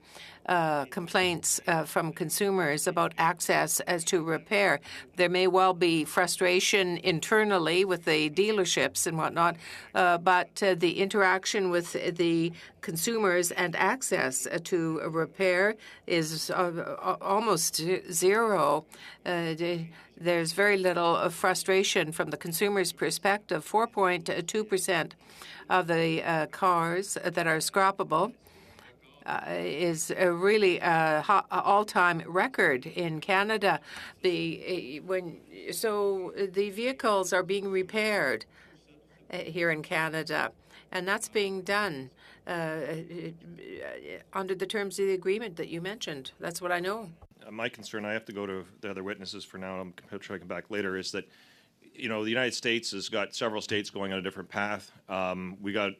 Speaker 2: complaints from consumers about access as to repair. There may well be frustration internally with the dealerships and whatnot, but the interaction with the consumers and access to repair is almost zero. There's very little frustration from the consumer's perspective. 4.2% of the cars that are scrappable is really an all-time record in Canada. So the vehicles are being repaired here in Canada, and that's being done under the terms of the agreement that you mentioned. That's what I know.
Speaker 11: My concern, I have to go to the other witnesses for now, I'm going to try to come back later, is that the United States has got several states going on a different path. We got,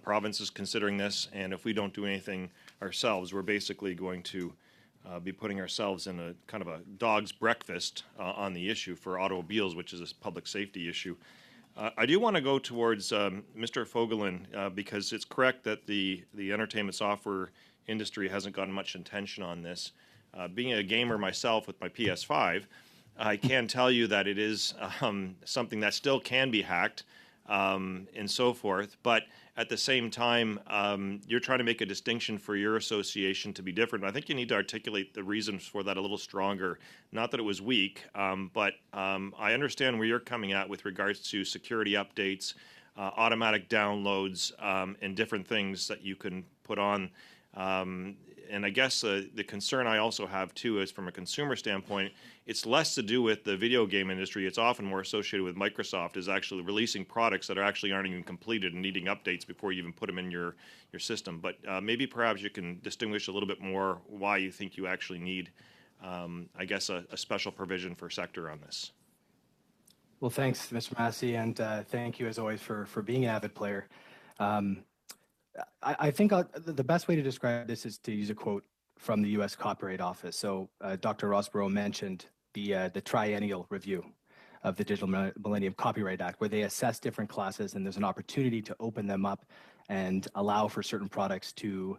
Speaker 11: provinces considering this, and if we don't do anything ourselves, we're basically going to be putting ourselves in a kind of a dog's breakfast on the issue for automobiles, which is a public safety issue. I do want to go towards Mr. Fogelin because it's correct that the entertainment software industry hasn't gotten much attention on this. Being a gamer myself with my PS5, I can tell you that it is something that still can be hacked and so forth. But at the same time, you're trying to make a distinction for your association to be different. I think you need to articulate the reasons for that a little stronger. Not that it was weak, but I understand where you're coming at with regards to security updates, automatic downloads, and different things that you can put on. And I guess the concern I also have, too, is from a consumer standpoint, it's less to do with the video game industry. It's often more associated with Microsoft is actually releasing products that actually aren't even completed and needing updates before you even put them in your system. But maybe perhaps you can distinguish a little bit more why you think you actually need, I guess, a special provision for sector on this.
Speaker 6: Well, thanks, Mr. Massey, and thank you, as always, for being an avid player. I think the best way to describe this is to use a quote from the U.S. Copyright Office. So Dr. Rossborough mentioned the triennial review of the Digital Millennium Copyright Act, where they assess different classes, and there's an opportunity to open them up and allow for certain products to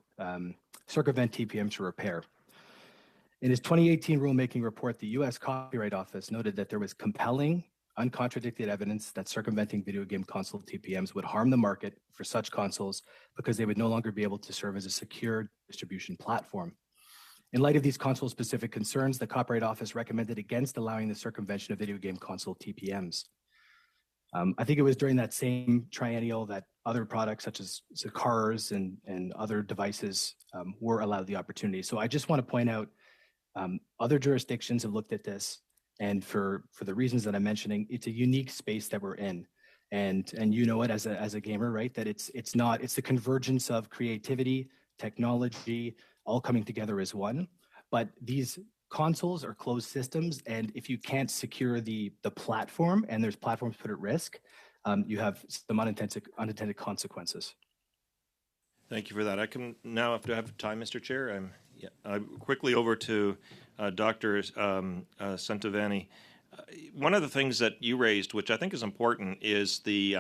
Speaker 6: circumvent TPMs for repair. In his 2018 rulemaking report, the U.S. Copyright Office noted that there was compelling, uncontradicted evidence that circumventing video game console TPMs would harm the market for such consoles because they would no longer be able to serve as a secure distribution platform. In light of these console-specific concerns, the Copyright Office recommended against allowing the circumvention of video game console TPMs. I think it was during that same triennial that other products such as cars and other devices were allowed the opportunity. So I just want to point out other jurisdictions have looked at this. And for the reasons that I'm mentioning, it's a unique space that we're in, and you know it as a gamer, right? That it's the convergence of creativity, technology, all coming together as one. But these consoles are closed systems, and if you can't secure the platform, and there's platforms put at risk, you have some unintended consequences.
Speaker 11: Thank you for that. I can now, if I have time, Mr. Chair, quickly over to Dr. Centovani. One of the things that you raised, which I think is important, is the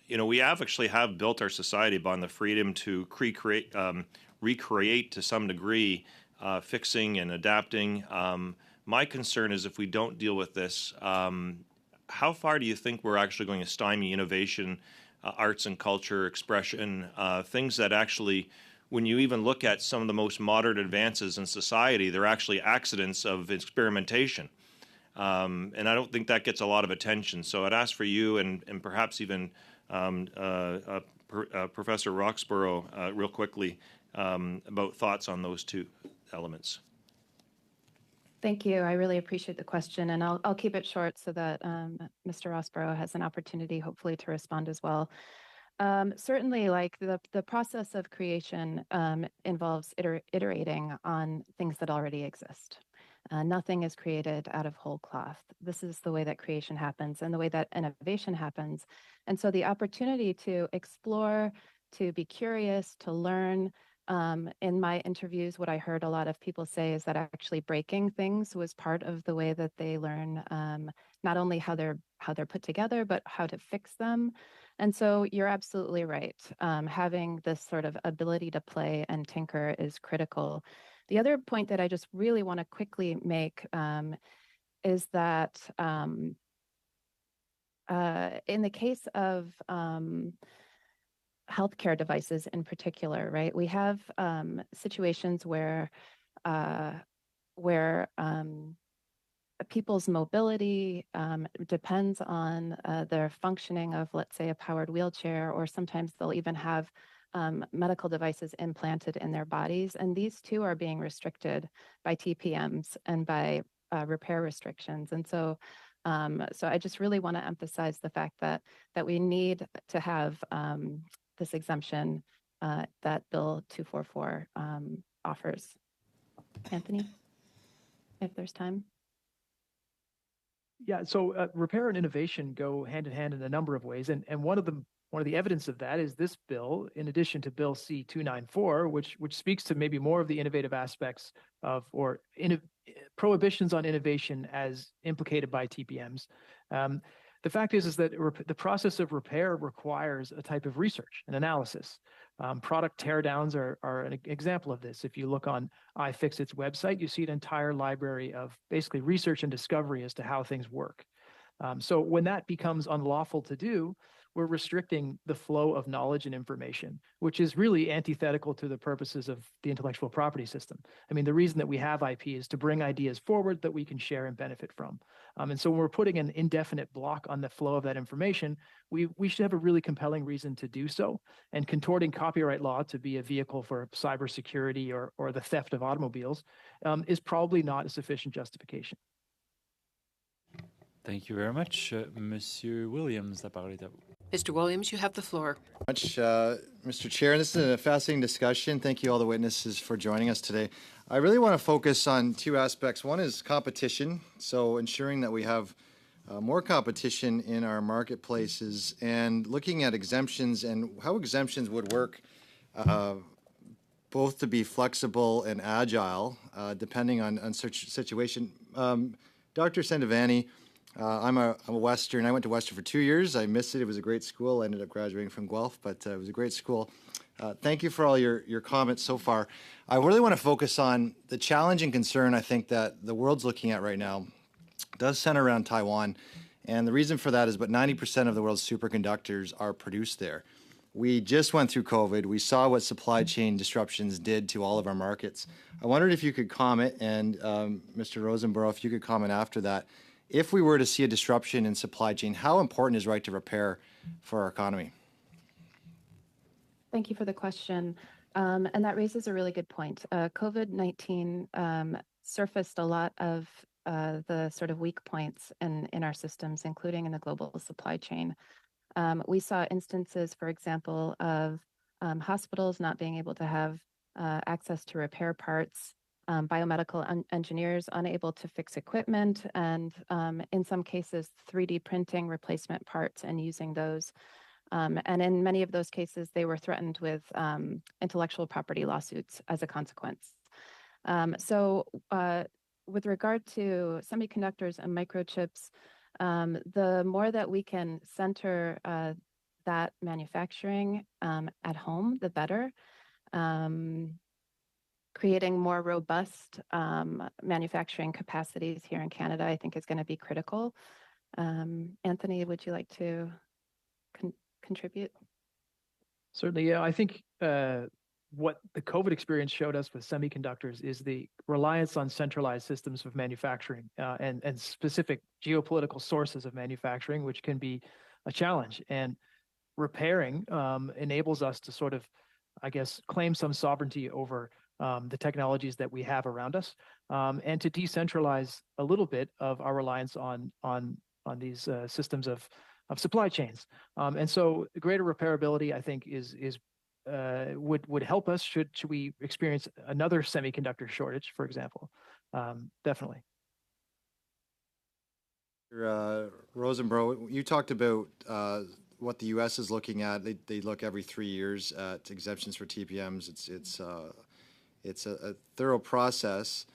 Speaker 11: we actually have built our society upon the freedom to recreate to some degree, fixing and adapting. My concern is if we don't deal with this, how far do you think we're actually going to stymie innovation, arts and culture, expression, things that actually, when you even look at some of the most modern advances in society, they're actually accidents of experimentation. And I don't think that gets a lot of attention. So I'd ask for you and perhaps even Professor Roxborough real quickly about thoughts on those two elements.
Speaker 3: Thank you. I really appreciate the question, and I'll keep it short so that Mr. Rossborough has an opportunity, hopefully, to respond as well. Certainly, like the process of creation involves iterating on things that already exist. Nothing is created out of whole cloth. This is the way that creation happens and the way that innovation happens. And so the opportunity to explore, to be curious, to learn. In my interviews, what I heard a lot of people say is that actually breaking things was part of the way that they learn not only how they're put together, but how to fix them. And so you're absolutely right. Having this sort of ability to play and tinker is critical. The other point that I just really want to quickly make is that in the case of healthcare devices in particular, right? We have situations where people's mobility depends on their functioning of, let's say, a powered wheelchair, or sometimes they'll even have medical devices implanted in their bodies. And these too are being restricted by TPMs and by repair restrictions. And so I just really want to emphasize the fact that we need to have this exemption that Bill 244 offers. Anthony, if there's time.
Speaker 4: Yeah, so repair and innovation go hand in hand in a number of ways, and one of the evidence of that is this bill, in addition to Bill C-294, which speaks to maybe more of the innovative aspects of prohibitions on innovation as implicated by TPMs. The fact is that the process of repair requires a type of research and analysis. Product teardowns are an example of this. If you look on iFixit's website, you see an entire library of basically research and discovery as to how things work. So when that becomes unlawful to do, we're restricting the flow of knowledge and information, which is really antithetical to the purposes of the intellectual property system. I mean, the reason that we have IP is to bring ideas forward that we can share and benefit from. And so when we're putting an indefinite block on the flow of that information, we should have a really compelling reason to do so. And contorting copyright law to be a vehicle for cybersecurity or the theft of automobiles is probably not a sufficient justification.
Speaker 1: Thank you very much. Monsieur Williams, la parole est à vous.
Speaker 2: Mr. Williams, you have the floor.
Speaker 12: Much, Mr. Chair. This is a fascinating discussion. Thank you all the witnesses for joining us today. I really want to focus on two aspects. One is competition, so ensuring that we have more competition in our marketplaces and looking at exemptions and how exemptions would work both to be flexible and agile depending on such situation. Dr. Sandavani, I'm a Western. I went to Western for 2 years. I missed it. It was a great school. I ended up graduating from Guelph, but it was a great school. Thank you for all your comments so far. I really want to focus on the challenge and concern I think that the world's looking at right now does center around Taiwan. And the reason for that is about 90% of the world's superconductors are produced there. We just went through COVID. We saw what supply chain disruptions did to all of our markets. I wondered if you could comment, and Mr. Rosenborough, if you could comment after that. If we were to see a disruption in supply chain, how important is right to repair for our economy?
Speaker 3: Thank you for the question. And that raises a really good point. COVID-19 surfaced a lot of the sort of weak points in our systems, including in the global supply chain. We saw instances, for example, of hospitals not being able to have access to repair parts, biomedical engineers unable to fix equipment, and in some cases, 3D printing replacement parts and using those. And in many of those cases, they were threatened with intellectual property lawsuits as a consequence. So with regard to semiconductors and microchips, the more that we can center that manufacturing at home, the better. Creating more robust manufacturing capacities here in Canada, I think, is going to be critical. Anthony, would you like to contribute?
Speaker 4: Certainly, yeah. I think what the COVID experience showed us with semiconductors is the reliance on centralized systems of manufacturing and specific geopolitical sources of manufacturing, which can be a challenge. And repairing enables us to sort of, I guess, claim some sovereignty over the technologies that we have around us, and to decentralize a little bit of our reliance on these systems of supply chains. And so greater repairability, I think, would help us should we experience another semiconductor shortage, for example. Definitely.
Speaker 12: Rosenborough, you talked about what the U.S. is looking at. They look every 3 years at exemptions for TPMs. It's a thorough process.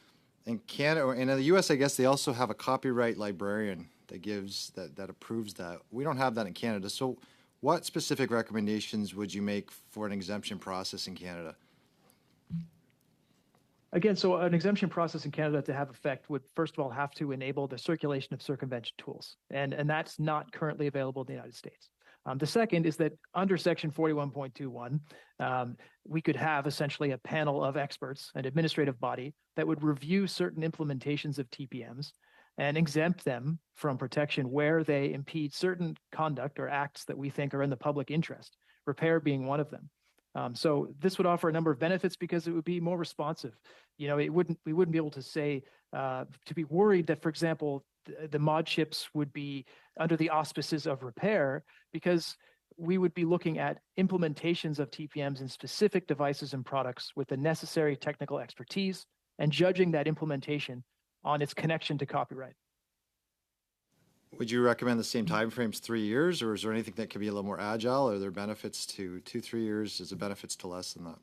Speaker 12: In Canada, and in the U.S., I guess they also have a copyright librarian that approves that. We don't have that in Canada. So, what specific recommendations would you make for an exemption process in Canada?
Speaker 4: Again, so an exemption process in Canada to have effect would, first of all, have to enable the circulation of circumvention tools, and that's not currently available in the United States. The second is that under Section 41.21, we could have essentially a panel of experts, an administrative body, that would review certain implementations of TPMs and exempt them from protection where they impede certain conduct or acts that we think are in the public interest, repair being one of them. So this would offer a number of benefits because it would be more responsive. You know, we wouldn't be able to say, to be worried that, for example, the mod chips would be under the auspices of repair, because we would be looking at implementations of TPMs in specific devices and products with the necessary technical expertise and judging that implementation on its connection to copyright.
Speaker 12: Would you recommend the same time frames, 3 years, or is there anything that could be a little more agile? Are there benefits to 2-3 years? Is there benefits to less than that?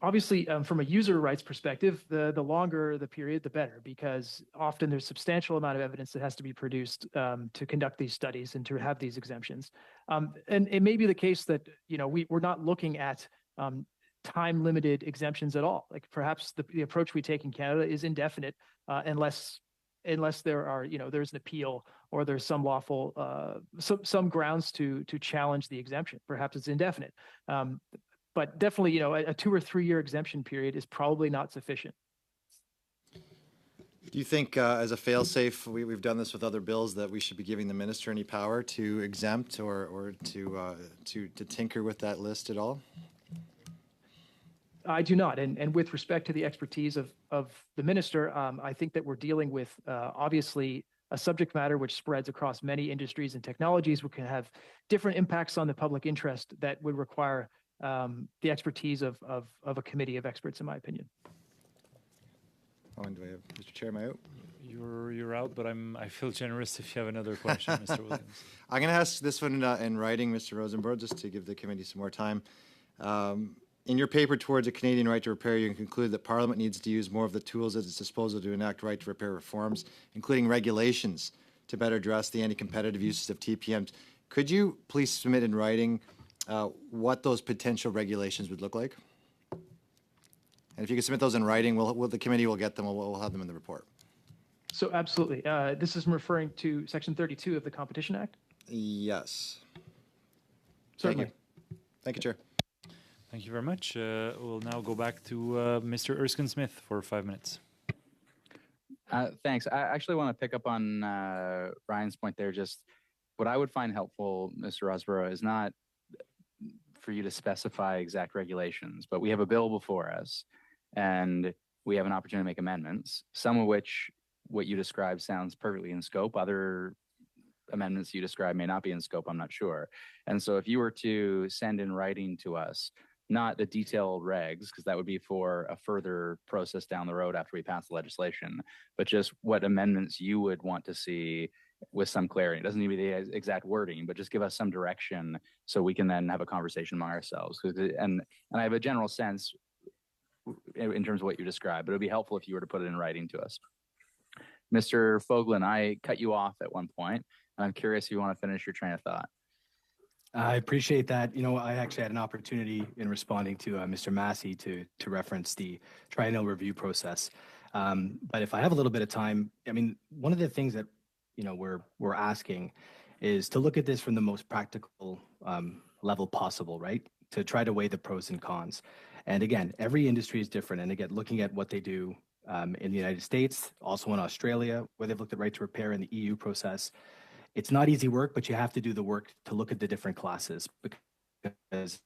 Speaker 4: Obviously, from a user rights perspective, the longer the period, the better, because often there's substantial amount of evidence that has to be produced to conduct these studies and to have these exemptions. And it may be the case that we're not looking at time-limited exemptions at all. Like perhaps the approach we take in Canada is indefinite unless there are there's an appeal or there's some lawful some grounds to challenge the exemption. Perhaps it's indefinite. But definitely, a 2 or 3 year exemption period is probably not sufficient.
Speaker 12: Do you think, as a fail-safe, we've done this with other bills, that we should be giving the minister any power to exempt or to tinker with that list at all?
Speaker 4: I do not. And with respect to the expertise of the minister, I think that we're dealing with obviously a subject matter which spreads across many industries and technologies, which can have different impacts on the public interest that would require the expertise of a committee of experts, in my opinion.
Speaker 12: Oh, and do I have Mr. Chair, am I out?
Speaker 1: You're out, but I feel generous if you have another question, Mr. Williams.
Speaker 12: I'm going to ask this one in writing, Mr. Rosenberg, just to give the committee some more time. In your paper towards a Canadian right to repair, you can conclude that Parliament needs to use more of the tools at its disposal to enact right to repair reforms, including regulations to better address the anti-competitive uses of TPMs. Could you please submit in writing what those potential regulations would look like? And if you can submit those in writing, the committee will get them. We'll have them in the report.
Speaker 4: So absolutely. This is referring to Section 32 of the Competition Act?
Speaker 12: Yes.
Speaker 4: Certainly.
Speaker 12: Thank you. Thank you, Chair.
Speaker 1: Thank you very much. We'll now go back to Mr. Erskine-Smith for 5 minutes.
Speaker 9: Thanks. I actually want to pick up on Ryan's point there. Just what I would find helpful, Mr. Rosborough, is not for you to specify exact regulations, but we have a bill before us and we have an opportunity to make amendments, some of which what you described sounds perfectly in scope. Other amendments you described may not be in scope, I'm not sure. And so if you were to send in writing to us, not the detailed regs, because that would be for a further process down the road after we pass the legislation, but just what amendments you would want to see with some clarity. It doesn't need to be the exact wording, but just give us some direction so we can then have a conversation among ourselves. And I have a general sense in terms of what you described, but it would be helpful if you were to put it in writing to us. Mr. Foglin, I cut you off at one point, and I'm curious if you want to finish your train of thought.
Speaker 6: I appreciate that. I actually had an opportunity in responding to Mr. Massey to reference the triennial review process. But if I have a little bit of time, one of the things that we're asking is to look at this from the most practical level possible, right? To try to weigh the pros and cons. And again, every industry is different. And again, looking at what they do in the United States, also in Australia, where they've looked at right to repair in the EU process. It's not easy work, but you have to do the work to look at the different classes because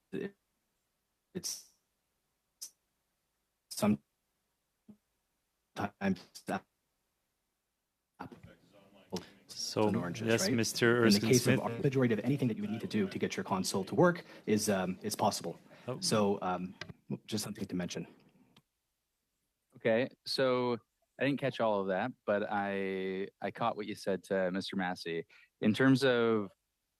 Speaker 6: it's sometimes
Speaker 1: so
Speaker 6: oranges,
Speaker 1: yes,
Speaker 6: right?
Speaker 1: Mr.
Speaker 6: In the case of
Speaker 1: Erskine-Smith,
Speaker 6: the majority of anything that you would need to do to get your console to work is possible.
Speaker 1: Oh.
Speaker 6: So just something to mention.
Speaker 9: Okay, so I didn't catch all of that, but I caught what you said to Mr. Massey. In terms of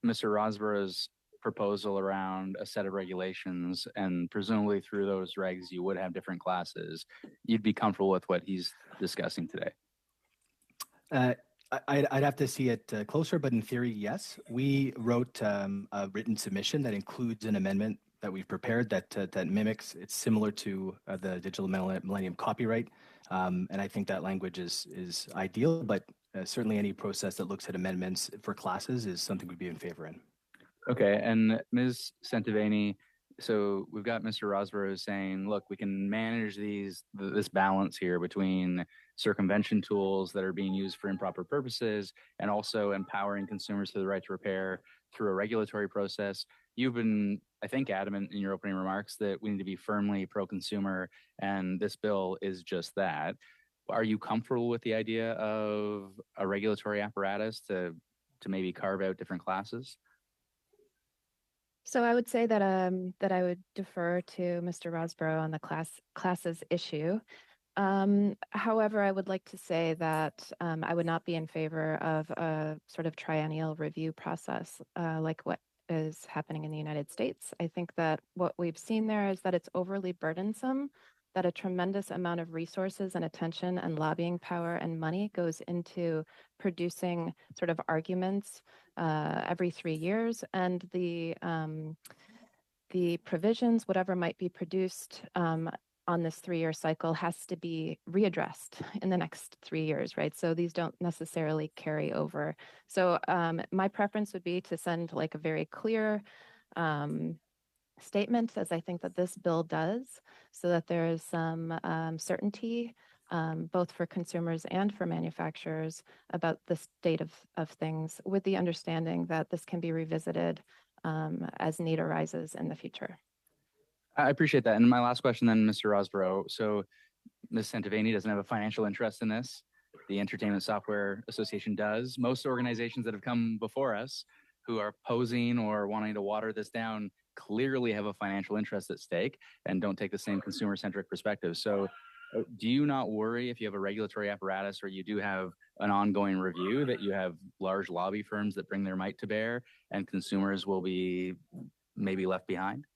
Speaker 9: Mr. Rosborough's proposal around a set of regulations, and presumably through those regs you would have different classes, you'd be comfortable with what he's discussing today?
Speaker 6: I'd have to see it closer, but in theory, yes. We wrote a written submission that includes an amendment that we've prepared that mimics. It's similar to the Digital Millennium Copyright, and I think that language is ideal. But certainly, any process that looks at amendments for classes is something we'd be in favor in.
Speaker 9: Okay, and Ms. Centovani, so we've got Mr. Rosborough saying, look, we can manage this balance here between circumvention tools that are being used for improper purposes and also empowering consumers to the right to repair through a regulatory process. You've been, I think, adamant in your opening remarks that we need to be firmly pro-consumer, and this bill is just that. Are you comfortable with the idea of a regulatory apparatus to maybe carve out different classes?
Speaker 3: So I would say that I would defer to Mr. Rosborough on the classes issue. However, I would like to say that I would not be in favor of a sort of triennial review process like what is happening in the United States. I think that what we've seen there is that it's overly burdensome, that a tremendous amount of resources and attention and lobbying power and money goes into producing sort of arguments every 3 years, and the provisions, whatever might be produced on this 3-year cycle, has to be readdressed in the next 3 years, right? So these don't necessarily carry over. So my preference would be to send like a very clear statement, as I think that this bill does, so that there is some certainty both for consumers and for manufacturers about the state of things, with the understanding that this can be revisited as need arises in the future.
Speaker 9: I appreciate that. And my last question then, Mr. Rosborough. So Ms. Santivani doesn't have a financial interest in this. The Entertainment Software Association does. Most organizations that have come before us who are opposing or wanting to water this down clearly have a financial interest at stake and don't take the same consumer-centric perspective. So do you not worry if you have a regulatory apparatus or you do have an ongoing review that you have large lobby firms that bring their might to bear and consumers will be maybe left behind?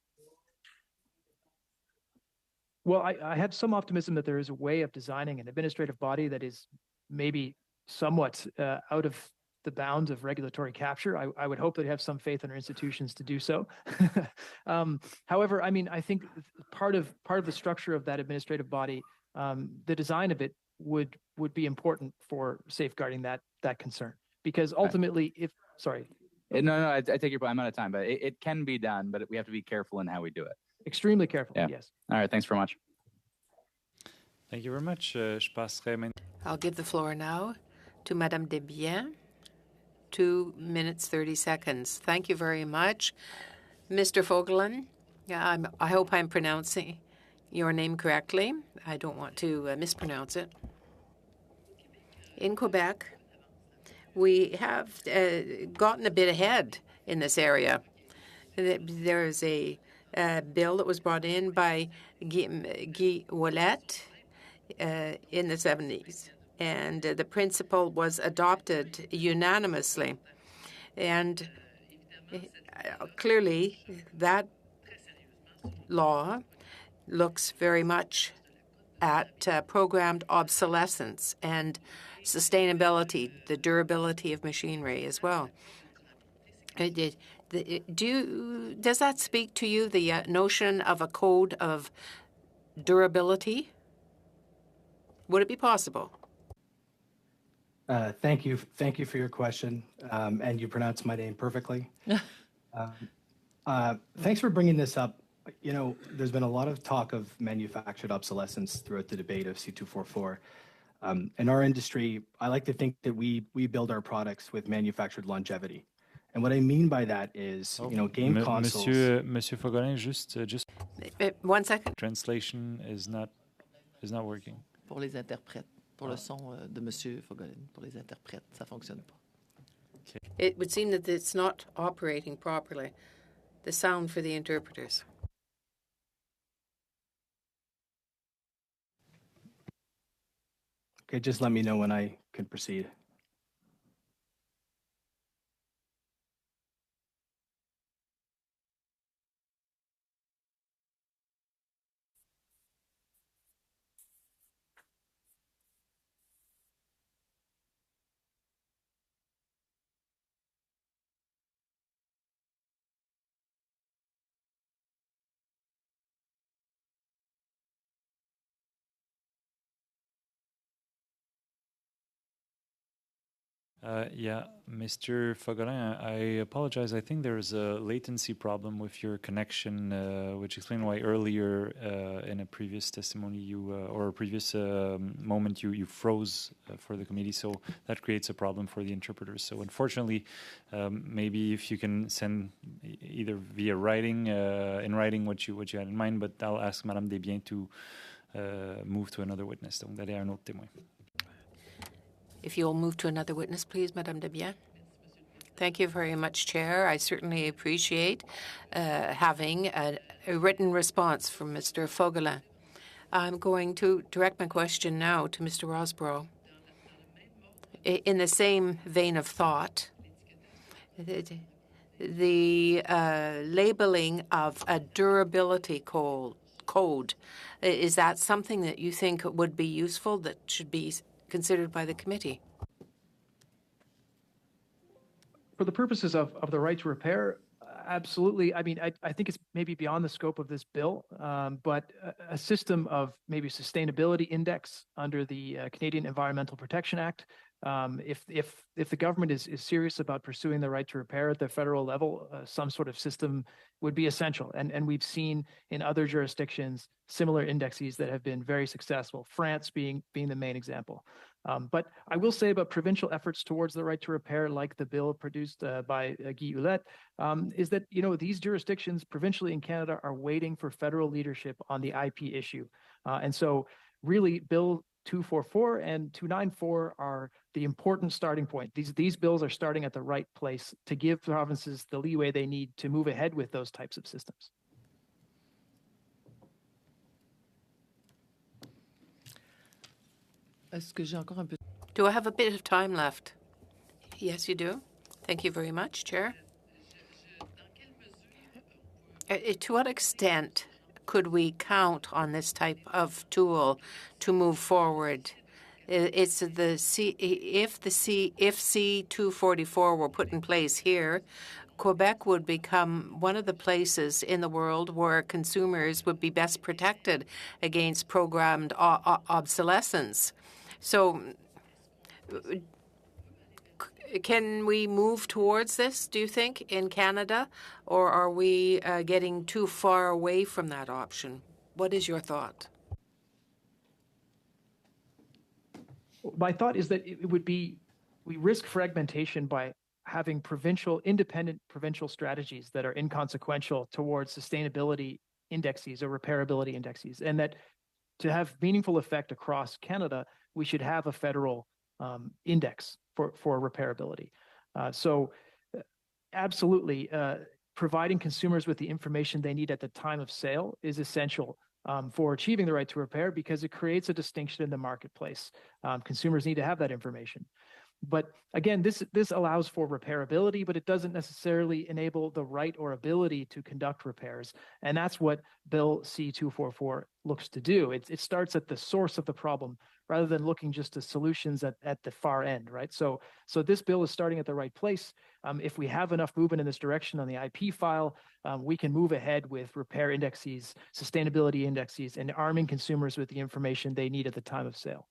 Speaker 4: Well, I have some optimism that there is a way of designing an administrative body that is maybe somewhat out of the bounds of regulatory capture. I would hope that they have some faith in our institutions to do so. However, I mean, I think part of the structure of that administrative body, the design of it would be important for safeguarding that concern. Because ultimately,
Speaker 9: No, I take your point. I'm out of time, but it can be done, but we have to be careful in how we do it.
Speaker 4: Extremely careful,
Speaker 9: yeah.
Speaker 4: Yes.
Speaker 9: All right, thanks very much.
Speaker 1: Thank you very much.
Speaker 2: I'll give the floor now to Madame Desbiens. 2 minutes, 30 seconds. Thank you very much. Mr. Fogelin, I hope I'm pronouncing your name correctly. I don't want to mispronounce it. In Quebec, we have gotten a bit ahead in this area. There's a bill that was brought in by Guy Ouellet in the 70s, and the principle was adopted unanimously. And clearly, that law looks very much at programmed obsolescence and sustainability, the durability of machinery as well. Does that speak to you, the notion of a code of durability? Would it be possible?
Speaker 6: Thank you for your question, and you pronounced my name perfectly. Thanks for bringing this up. You know, there's been a lot of talk of manufactured obsolescence throughout the debate of C244. In our industry, I like to think that we build our products with manufactured longevity. And what I mean by that is, you know, game consoles.
Speaker 1: Monsieur Fogelin, just
Speaker 2: 1 second.
Speaker 1: Translation is not working.
Speaker 10: Pour les interprètes, pour le son de Monsieur Fogelin, pour les interprètes, ça fonctionne pas.
Speaker 1: Okay.
Speaker 2: It would seem that it's not operating properly. The sound for the interpreters.
Speaker 6: Okay, just let me know when I can proceed.
Speaker 1: Yeah, Mr. Fogelin, I apologize. I think there's a latency problem with your connection, which explains why earlier in a previous testimony or a previous moment you froze for the committee. So that creates a problem for the interpreters. So unfortunately, maybe if you can send either via writing, in writing what you had in mind, but I'll ask Madame Desbiens to move to another witness. Donc d'aller à un autre témoin.
Speaker 2: If you'll move to another witness, please, Madame Desbiens. Thank you very much, Chair. I certainly appreciate having a written response from Mr. Fogelin. I'm going to direct my question now to Mr. Rosborough. In the same vein of thought, the labeling of a durability code. Is that something that you think would be useful, that should be considered by the committee?
Speaker 4: For the purposes of the right to repair, absolutely. I mean, I think it's maybe beyond the scope of this bill, but a system of maybe sustainability index under the Canadian Environmental Protection Act. If the government is serious about pursuing the right to repair at the federal level, some sort of system would be essential. And we've seen in other jurisdictions similar indexes that have been very successful, France being the main example. But I will say about provincial efforts towards the right to repair, like the bill produced by Guy Hulette, is that these jurisdictions provincially in Canada are waiting for federal leadership on the IP issue. And so really Bill 244 and 294 are the important starting point. These bills are starting at the right place to give provinces the leeway they need to move ahead with those types of systems.
Speaker 2: Do I have a bit of time left? Yes, you do. Thank you very much, Chair. To what extent could we count on this type of tool to move forward? It's the if C244 were put in place here, Quebec would become one of the places in the world where consumers would be best protected against programmed obsolescence. So can we move towards this, do you think, in Canada, or are we getting too far away from that option? What is your thought?
Speaker 4: My thought is that we risk fragmentation by having independent provincial strategies that are inconsequential towards sustainability indexes or repairability indexes, and that to have meaningful effect across Canada, we should have a federal index for repairability. So absolutely, providing consumers with the information they need at the time of sale is essential for achieving the right to repair, because it creates a distinction in the marketplace. Consumers need to have that information. But again, this allows for repairability, but it doesn't necessarily enable the right or ability to conduct repairs. And that's what Bill C244 looks to do. It starts at the source of the problem rather than looking just to solutions at the far end, right? So this bill is starting at the right place. If we have enough movement in this direction on the IP file, we can move ahead with repair indexes, sustainability indexes, and arming consumers with the information they need at the time of sale.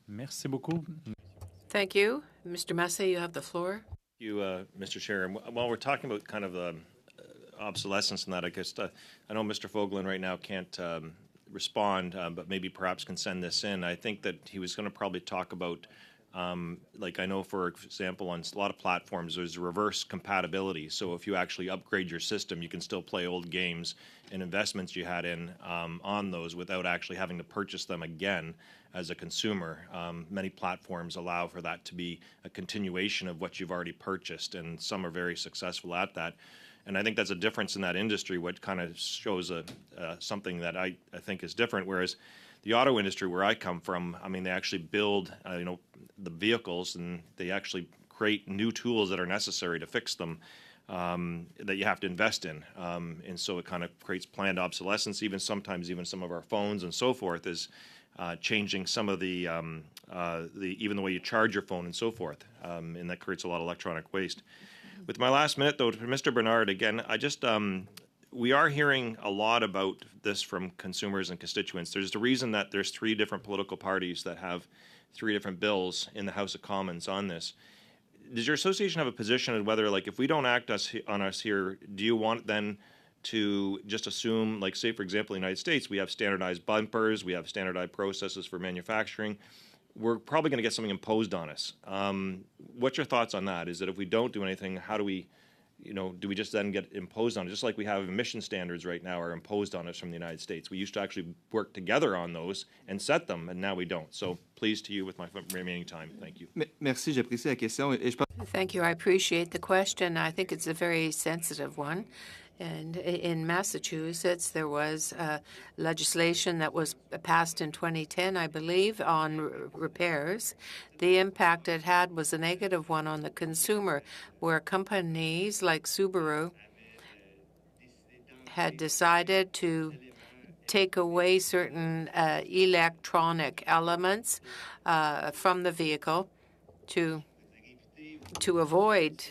Speaker 1: Merci beaucoup.
Speaker 2: Thank you. Mr. Massey, you have the floor.
Speaker 11: Thank you, Mr. Chair. And while we're talking about kind of obsolescence and that, I guess I know Mr. Fogelin right now can't respond, but maybe perhaps can send this in. I think that he was going to probably talk about, like I know, for example, on a lot of platforms, there's reverse compatibility. So if you actually upgrade your system, you can still play old games and investments you had in on those without actually having to purchase them again as a consumer. Many platforms allow for that to be a continuation of what you've already purchased, and some are very successful at that. And I think that's a difference in that industry, what kind of shows something that I think is different, whereas the auto industry where I come from, I mean, they actually build the vehicles, and they actually create new tools that are necessary to fix them that you have to invest in. And so it kind of creates planned obsolescence. Sometimes some of our phones and so forth is changing some of the even the way you charge your phone and so forth, and that creates a lot of electronic waste. With my last minute, though, to Mr. Bernard, again, we are hearing a lot about this from consumers and constituents. There's the reason that there's 3 different political parties that have 3 different bills in the House of Commons on this. Does your association have a position on whether, like, if we don't act on us here, do you want then to just assume, like, say, for example, in the United States, we have standardized bumpers, we have standardized processes for manufacturing. We're probably going to get something imposed on us. What's your thoughts on that? Is that if we don't do anything, how do we, do we just then get imposed on it? Just like we have emission standards right now are imposed on us from the United States. We used to actually work together on those and set them, and now we don't. So pleased to you with my remaining time. Thank you.
Speaker 5: Merci, j'apprécie la question.
Speaker 2: Thank you. I appreciate the question. I think it's a very sensitive one. And in Massachusetts, there was legislation that was passed in 2010, I believe, on repairs. The impact it had was a negative one on the consumer, where companies like Subaru had decided to take away certain electronic elements from the vehicle to avoid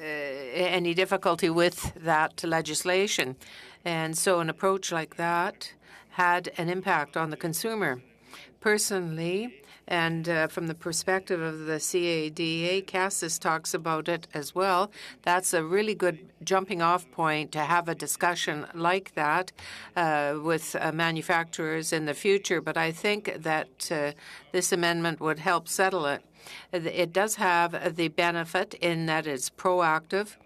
Speaker 2: any difficulty with that legislation. And so an approach like that had an impact on the consumer. Personally, and from the perspective of the CADA, Cassis talks about it as well. That's a really good jumping off point to have a discussion like that with manufacturers in the future. But I think that this amendment would help settle it. It does have the benefit in that it's proactive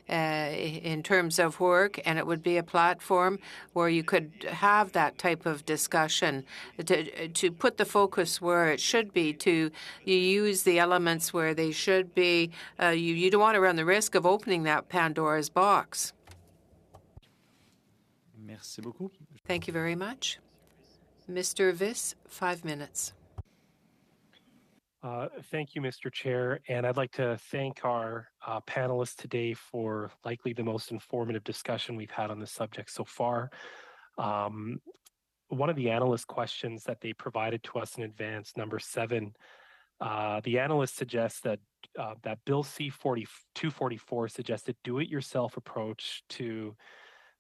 Speaker 2: in terms of work, and it would be a platform where you could have that type of discussion to put the focus where it should be, to you use the elements where they should be. You don't want to run the risk of opening that Pandora's box.
Speaker 1: Merci beaucoup.
Speaker 2: Thank you very much. Mr. Viss, 5 minutes.
Speaker 13: Thank you, Mr. Chair, and I'd like to thank our panelists today for likely the most informative discussion we've had on this subject so far. One of the analyst questions that they provided to us in advance, number 7, the analyst suggests that that Bill C-244 suggested do-it-yourself approach to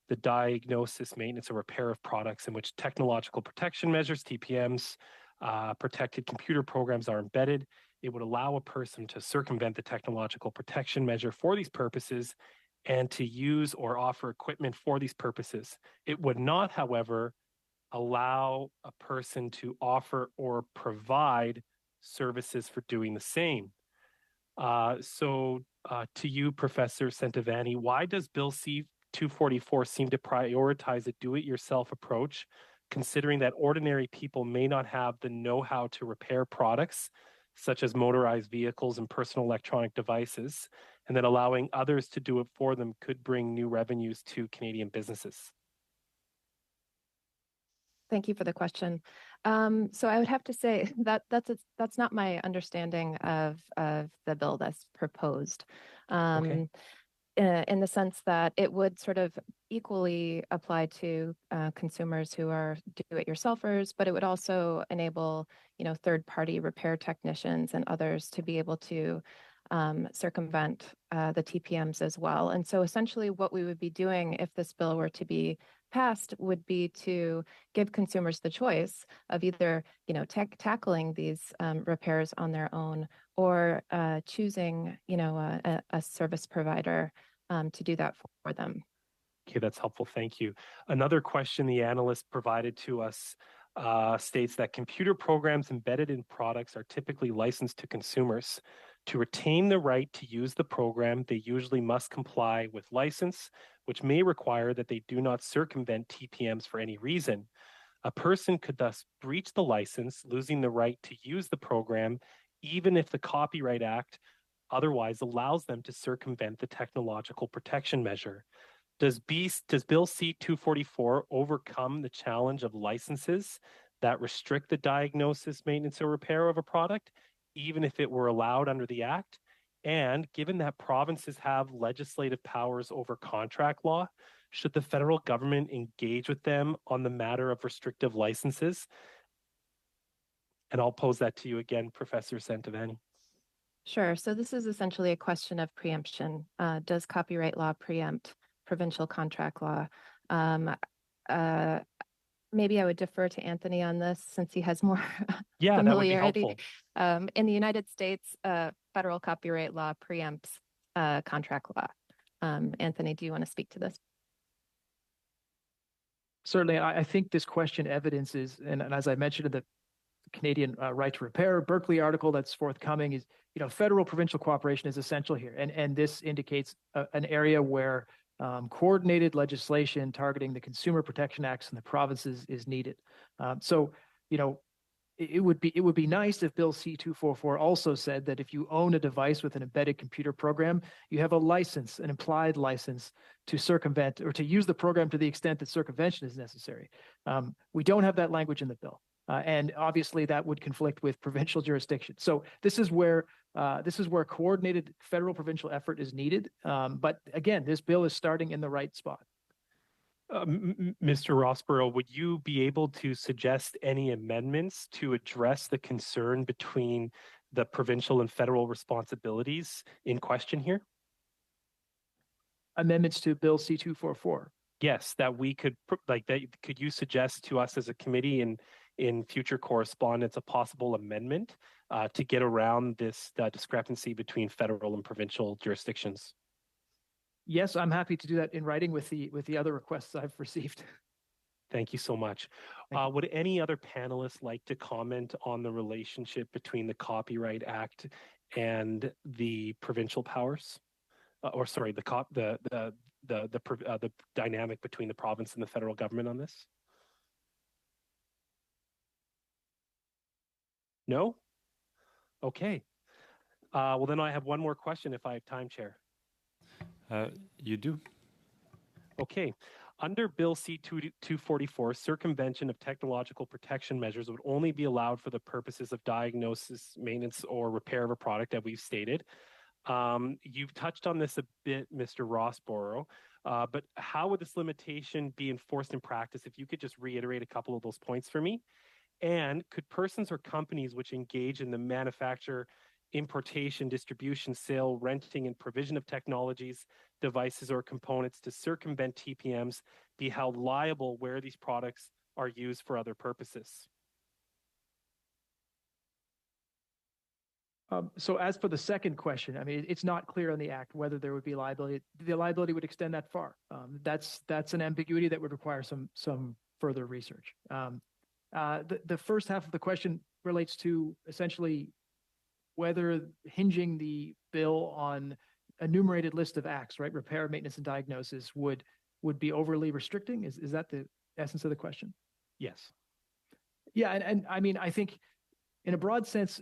Speaker 13: the diagnosis, maintenance, or repair of products in which technological protection measures, TPMs, protected computer programs are embedded. It would allow a person to circumvent the technological protection measure for these purposes and to use or offer equipment for these purposes. It would not, however, allow a person to offer or provide services for doing the same. So to you, Professor Centovanni, why does Bill C-244 seem to prioritize a do-it-yourself approach, considering that ordinary people may not have the know-how to repair products, such as motorized vehicles and personal electronic devices, and that allowing others to do it for them could bring new revenues to Canadian businesses?
Speaker 3: Thank you for the question. So I would have to say that that's not my understanding of the bill that's proposed.
Speaker 13: Okay.
Speaker 3: In the sense that it would sort of equally apply to consumers who are do-it-yourselfers, but it would also enable, third-party repair technicians and others to be able to circumvent the TPMs as well. And so essentially what we would be doing if this bill were to be passed would be to give consumers the choice of either, tackling these repairs on their own or choosing, a service provider to do that for them.
Speaker 13: Okay, that's helpful. Thank you. Another question the analyst provided to us states that computer programs embedded in products are typically licensed to consumers. To retain the right to use the program, they usually must comply with license, which may require that they do not circumvent TPMs for any reason. A person could thus breach the license, losing the right to use the program, even if the Copyright Act otherwise allows them to circumvent the technological protection measure. Does Bill C-244 overcome the challenge of licenses that restrict the diagnosis, maintenance, or repair of a product, even if it were allowed under the Act? And given that provinces have legislative powers over contract law, should the federal government engage with them on the matter of restrictive licenses? And I'll pose that to you again, Professor Centovanni.
Speaker 3: Sure. So this is essentially a question of preemption. Does copyright law preempt provincial contract law? Maybe I would defer to Anthony on this since he has more familiarity.
Speaker 13: That would be helpful.
Speaker 3: In the United States, federal copyright law preempts contract law. Anthony, do you want to speak to this?
Speaker 4: Certainly, I think this question evidences, and as I mentioned in the Canadian Right to Repair Berkeley article that's forthcoming, is federal provincial cooperation is essential here, and this indicates an area where coordinated legislation targeting the consumer protection acts in the provinces is needed. So it would be nice if Bill C-244 also said that if you own a device with an embedded computer program, you have a license, an implied license to circumvent or to use the program to the extent that circumvention is necessary. We don't have that language in the bill. And obviously that would conflict with provincial jurisdiction. So this is where coordinated federal provincial effort is needed. But again, this bill is starting in the right spot.
Speaker 13: Mr. Rossborough, would you be able to suggest any amendments to address the concern between the provincial and federal responsibilities in question here?
Speaker 4: Amendments to Bill C-244.
Speaker 13: Yes, that we could, could you suggest to us as a committee in future correspondence a possible amendment to get around this discrepancy between federal and provincial jurisdictions?
Speaker 4: Yes, I'm happy to do that in writing with the other requests I've received.
Speaker 13: Thank you so much. Would any other panelists like to comment on the relationship between the Copyright Act and the provincial powers? Or sorry, the dynamic between the province and the federal government on this? No? Okay. Well, then I have one more question if I have time, Chair.
Speaker 1: You do.
Speaker 13: Okay. Under Bill C-244, circumvention of technological protection measures would only be allowed for the purposes of diagnosis, maintenance, or repair of a product that we've stated. You've touched on this a bit, Mr. Rossborough, but how would this limitation be enforced in practice? If you could just reiterate a couple of those points for me. And could persons or companies which engage in the manufacture, importation, distribution, sale, renting, and provision of technologies, devices, or components to circumvent TPMs be held liable where these products are used for other purposes?
Speaker 4: So as for the second question, I mean, it's not clear in the Act whether there would be liability. The liability would extend that far. That's an ambiguity that would require some further research. The first half of the question relates to essentially whether hinging the bill on a enumerated list of acts, right, repair, maintenance, and diagnosis would be overly restricting. Is that the essence of the question?
Speaker 13: Yes.
Speaker 4: Yeah, and I mean, I think in a broad sense,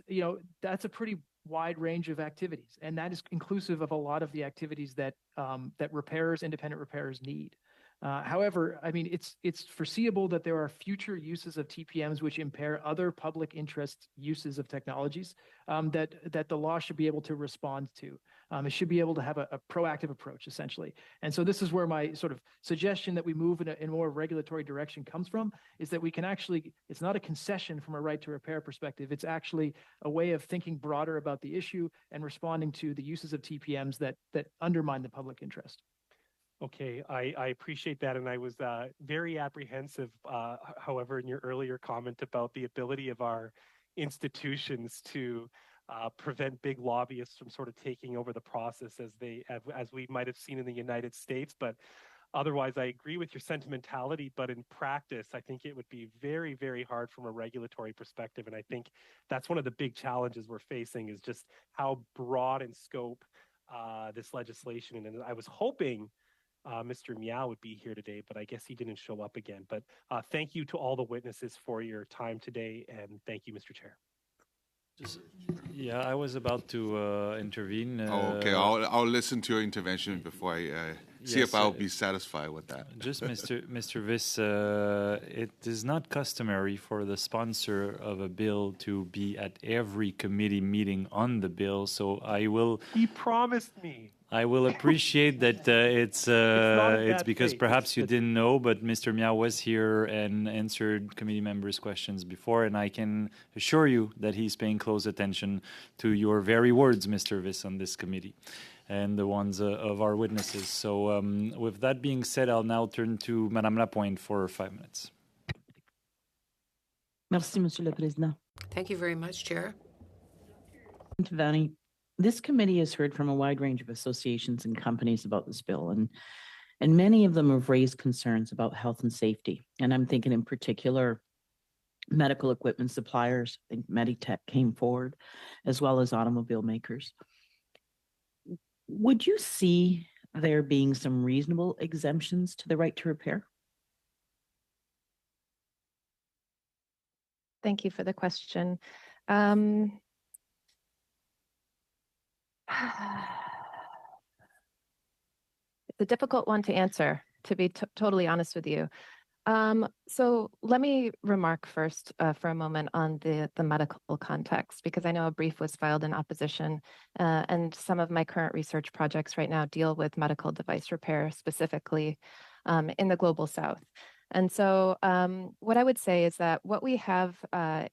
Speaker 4: that's a pretty wide range of activities, and that is inclusive of a lot of the activities that independent repairers need. However, I mean, it's foreseeable that there are future uses of TPMs which impair other public interest uses of technologies that the law should be able to respond to. It should be able to have a proactive approach, essentially. And so this is where my sort of suggestion that we move in a more regulatory direction comes from, is that we can actually, it's not a concession from a right to repair perspective. It's actually a way of thinking broader about the issue and responding to the uses of TPMs that undermine the public interest.
Speaker 13: Okay, I appreciate that, and I was very apprehensive, however, in your earlier comment about the ability of our institutions to prevent big lobbyists from sort of taking over the process as we might have seen in the United States. But otherwise, I agree with your sentimentality, but in practice, I think it would be very, very hard from a regulatory perspective, and I think that's one of the big challenges we're facing, is just how broad in scope this legislation. And I was hoping Mr. Meow would be here today, but I guess he didn't show up again. But thank you to all the witnesses for your time today, and thank you, Mr. Chair.
Speaker 1: Yeah, I was about to intervene.
Speaker 14: Okay, I'll listen to your intervention before I see if I'll be satisfied with that.
Speaker 1: Just, Mr. Viss, it is not customary for the sponsor of a bill to be at every committee meeting on the bill, so I will...
Speaker 13: He promised me.
Speaker 1: I will appreciate that it's because perhaps you didn't know, but Mr. Meow was here and answered committee members' questions before, and I can assure you that he's paying close attention to your very words, Mr. Viss, on this committee, and the ones of our witnesses. So with that being said, I'll now turn to Madame Lapointe for 5 minutes.
Speaker 15: Merci, Monsieur le Président.
Speaker 2: Thank you very much, Chair.
Speaker 15: Vanny, this committee has heard from a wide range of associations and companies about this bill, and many of them have raised concerns about health and safety. And I'm thinking in particular, medical equipment suppliers. I think Meditech came forward, as well as automobile makers. Would you see there being some reasonable exemptions to the right to repair?
Speaker 3: Thank you for the question. It's a difficult one to answer, to be totally honest with you. So let me remark first for a moment on the medical context, because I know a brief was filed in opposition, and some of my current research projects right now deal with medical device repair specifically in the global south. And so what I would say is that what we have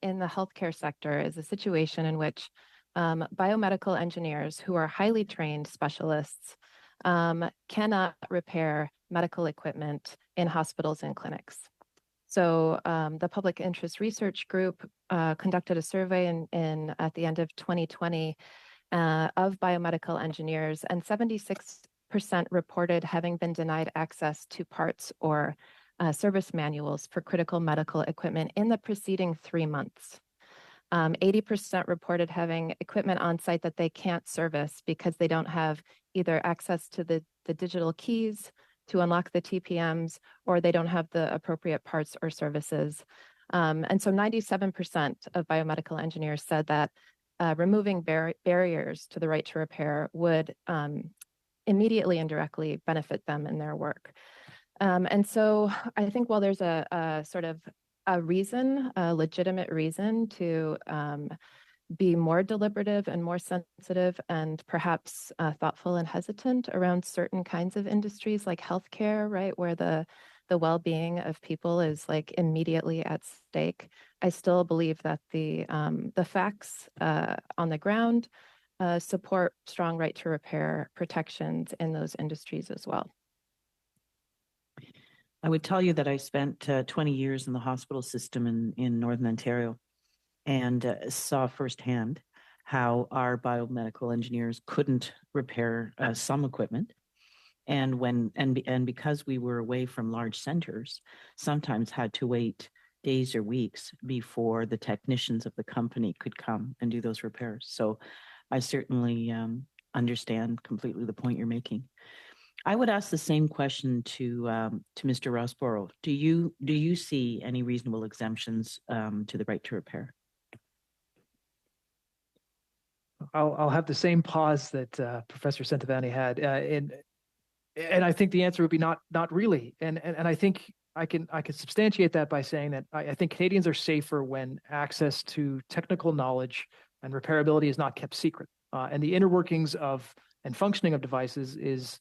Speaker 3: in the healthcare sector is a situation in which biomedical engineers who are highly trained specialists cannot repair medical equipment in hospitals and clinics. So the Public Interest Research Group conducted a survey at the end of 2020 of biomedical engineers, and 76% reported having been denied access to parts or service manuals for critical medical equipment in the preceding 3 months. 80% reported having equipment on site that they can't service because they don't have either access to the digital keys to unlock the TPMs, or they don't have the appropriate parts or services. And so 97% of biomedical engineers said that removing barriers to the right to repair would immediately and directly benefit them in their work. And so I think while there's a sort of a legitimate reason to be more deliberative and more sensitive and perhaps thoughtful and hesitant around certain kinds of industries like healthcare, right, where the well-being of people is like immediately at stake, I still believe that the facts on the ground support strong right to repair protections in those industries as well.
Speaker 15: I would tell you that I spent 20 years in the hospital system in Northern Ontario, and saw firsthand how our biomedical engineers couldn't repair some equipment, and because we were away from large centers, sometimes had to wait days or weeks before the technicians of the company could come and do those repairs. So I certainly understand completely the point you're making. I would ask the same question to Mr. Rossborough. Do you see any reasonable exemptions to the right to repair?
Speaker 4: I'll have the same pause that Professor Centovani had, and I think the answer would be not really. And I think I can substantiate that by saying that I think Canadians are safer when access to technical knowledge and repairability is not kept secret, and the inner workings of and functioning of devices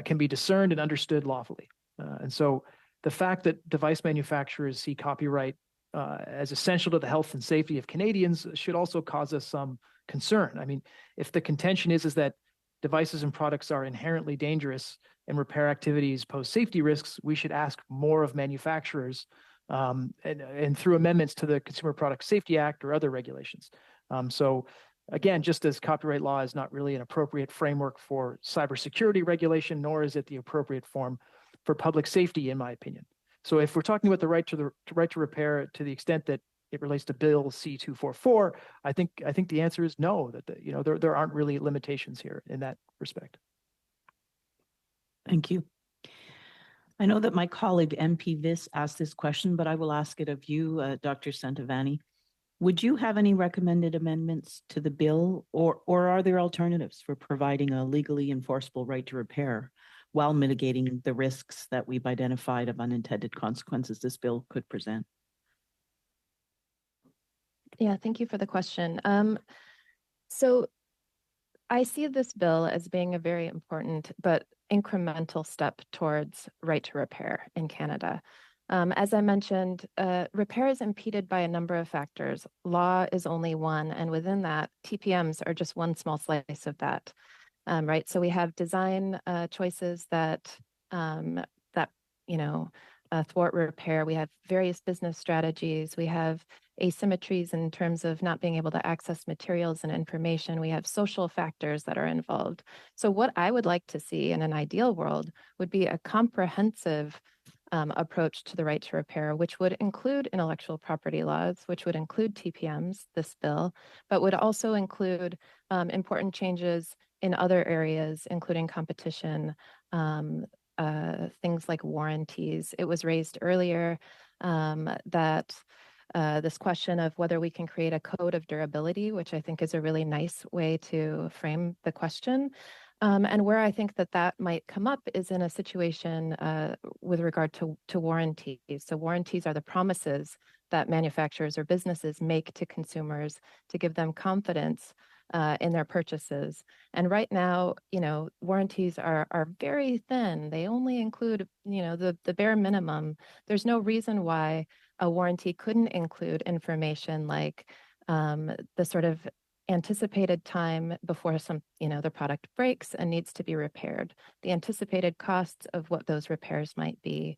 Speaker 4: can be discerned and understood lawfully. And so the fact that device manufacturers see copyright as essential to the health and safety of Canadians should also cause us some concern. I mean, if the contention is that devices and products are inherently dangerous and repair activities pose safety risks, we should ask more of manufacturers and through amendments to the Consumer Product Safety Act or other regulations. So again, just as copyright law is not really an appropriate framework for cybersecurity regulation, nor is it the appropriate form for public safety, in my opinion. So if we're talking about the right to repair to the extent that it relates to Bill C-244, I think the answer is no, that there aren't really limitations here in that respect.
Speaker 15: Thank you. I know that my colleague MP Viss asked this question, but I will ask it of you, Dr. Centovani. Would you have any recommended amendments to the bill, or are there alternatives for providing a legally enforceable right to repair while mitigating the risks that we've identified of unintended consequences this bill could present?
Speaker 3: Yeah, thank you for the question. So I see this bill as being a very important but incremental step towards right to repair in Canada. As I mentioned, repair is impeded by a number of factors. Law is only one, and within that, TPMs are just one small slice of that. Right, so we have design choices that thwart repair. We have various business strategies. We have asymmetries in terms of not being able to access materials and information. We have social factors that are involved. So what I would like to see in an ideal world would be a comprehensive approach to the right to repair, which would include intellectual property laws, which would include TPMs, this bill, but would also include important changes in other areas, including competition, things like warranties. It was raised earlier that this question of whether we can create a code of durability, which I think is a really nice way to frame the question. And where I think that might come up is in a situation with regard to warranties. So warranties are the promises that manufacturers or businesses make to consumers to give them confidence in their purchases. And right now, warranties are very thin. They only include, the bare minimum. There's no reason why a warranty couldn't include information like the sort of anticipated time before the product breaks and needs to be repaired, the anticipated costs of what those repairs might be,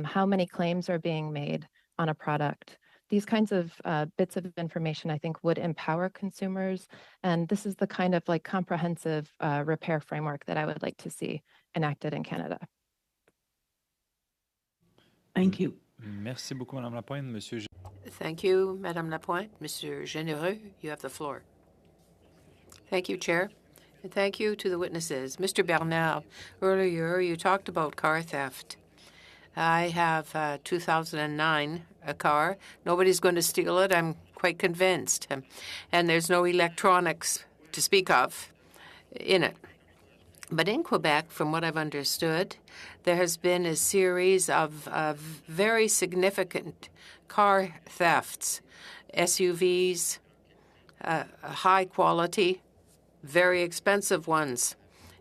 Speaker 3: how many claims are being made on a product. These kinds of bits of information, I think, would empower consumers. And this is the kind of comprehensive repair framework that I would like to see enacted in Canada.
Speaker 15: Thank you.
Speaker 1: Merci beaucoup, Madame Lapointe. Monsieur.
Speaker 2: Thank you, Madame Lapointe. Monsieur Généreux, you have the floor. Thank you, Chair. And thank you to the witnesses. Mr. Bernard, earlier you talked about car theft. I have a 2009 car. Nobody's going to steal it, I'm quite convinced. And there's no electronics to speak of in it. But in Quebec, from what I've understood, there has been a series of very significant car thefts, SUVs, high quality, very expensive ones.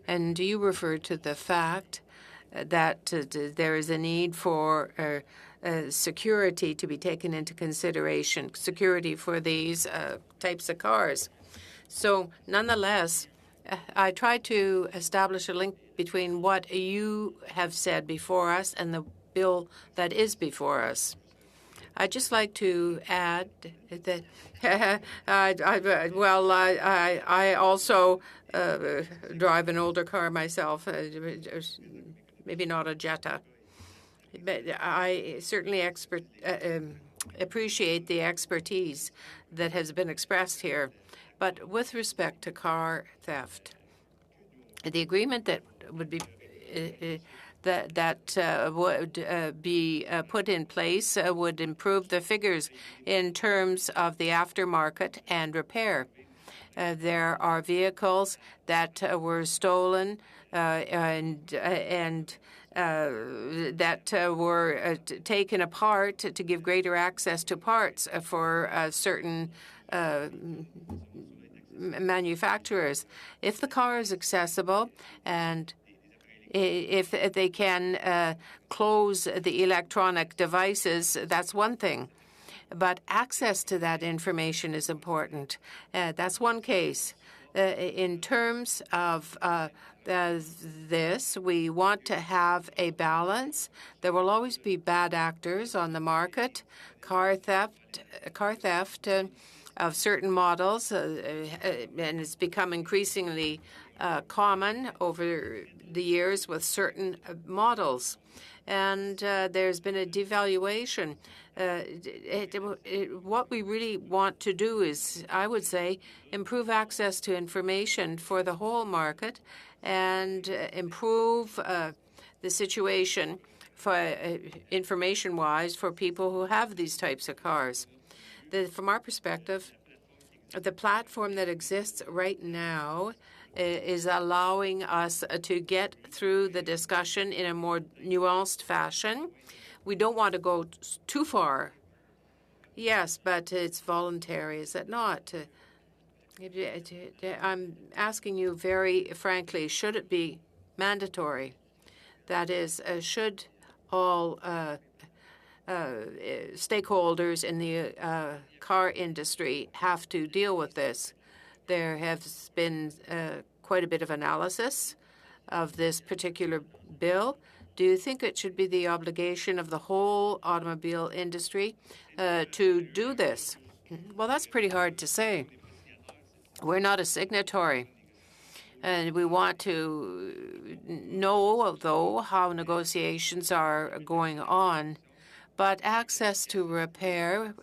Speaker 2: And you referred to the fact that there is a need for security to be taken into consideration, security for these types of cars. So nonetheless, I tried to establish a link between what you have said before us and the bill that is before us. I'd just like to add that I also drive an older car myself, maybe not a Jetta. But I certainly appreciate the expertise that has been expressed here. But with respect to car theft, the agreement that would be would be put in place would improve the figures in terms of the aftermarket and repair. There are vehicles that were stolen and that were taken apart to give greater access to parts for certain manufacturers. If the car is accessible and if they can close the electronic devices, that's one thing. But access to that information is important. That's one case. In terms of this, we want to have a balance. There will always be bad actors on the market. Car theft of certain models, and it's become increasingly common over the years with certain models. And there's been a devaluation. What we really want to do is, I would say, improve access to information for the whole market and improve the situation for information-wise for people who have these types of cars. From our perspective, the platform that exists right now is allowing us to get through the discussion in a more nuanced fashion. We don't want to go too far. Yes, but it's voluntary, is it not? I'm asking you very frankly, should it be mandatory? That is, should all stakeholders in the car industry have to deal with this? There has been quite a bit of analysis of this particular bill. Do you think it should be the obligation of the whole automobile industry to do this? Well, that's pretty hard to say. We're not a signatory. And we want to know, though, how negotiations are going on. But access to repair,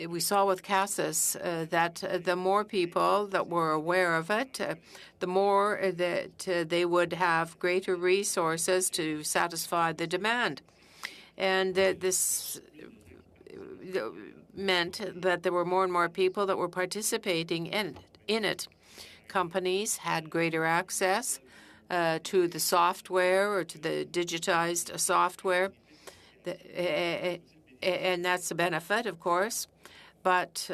Speaker 2: we saw with CASAS that the more people that were aware of it, the more that they would have greater resources to satisfy the demand. And this meant that there were more and more people that were participating in it. Companies had greater access to the software or to the digitized software, and that's a benefit, of course. But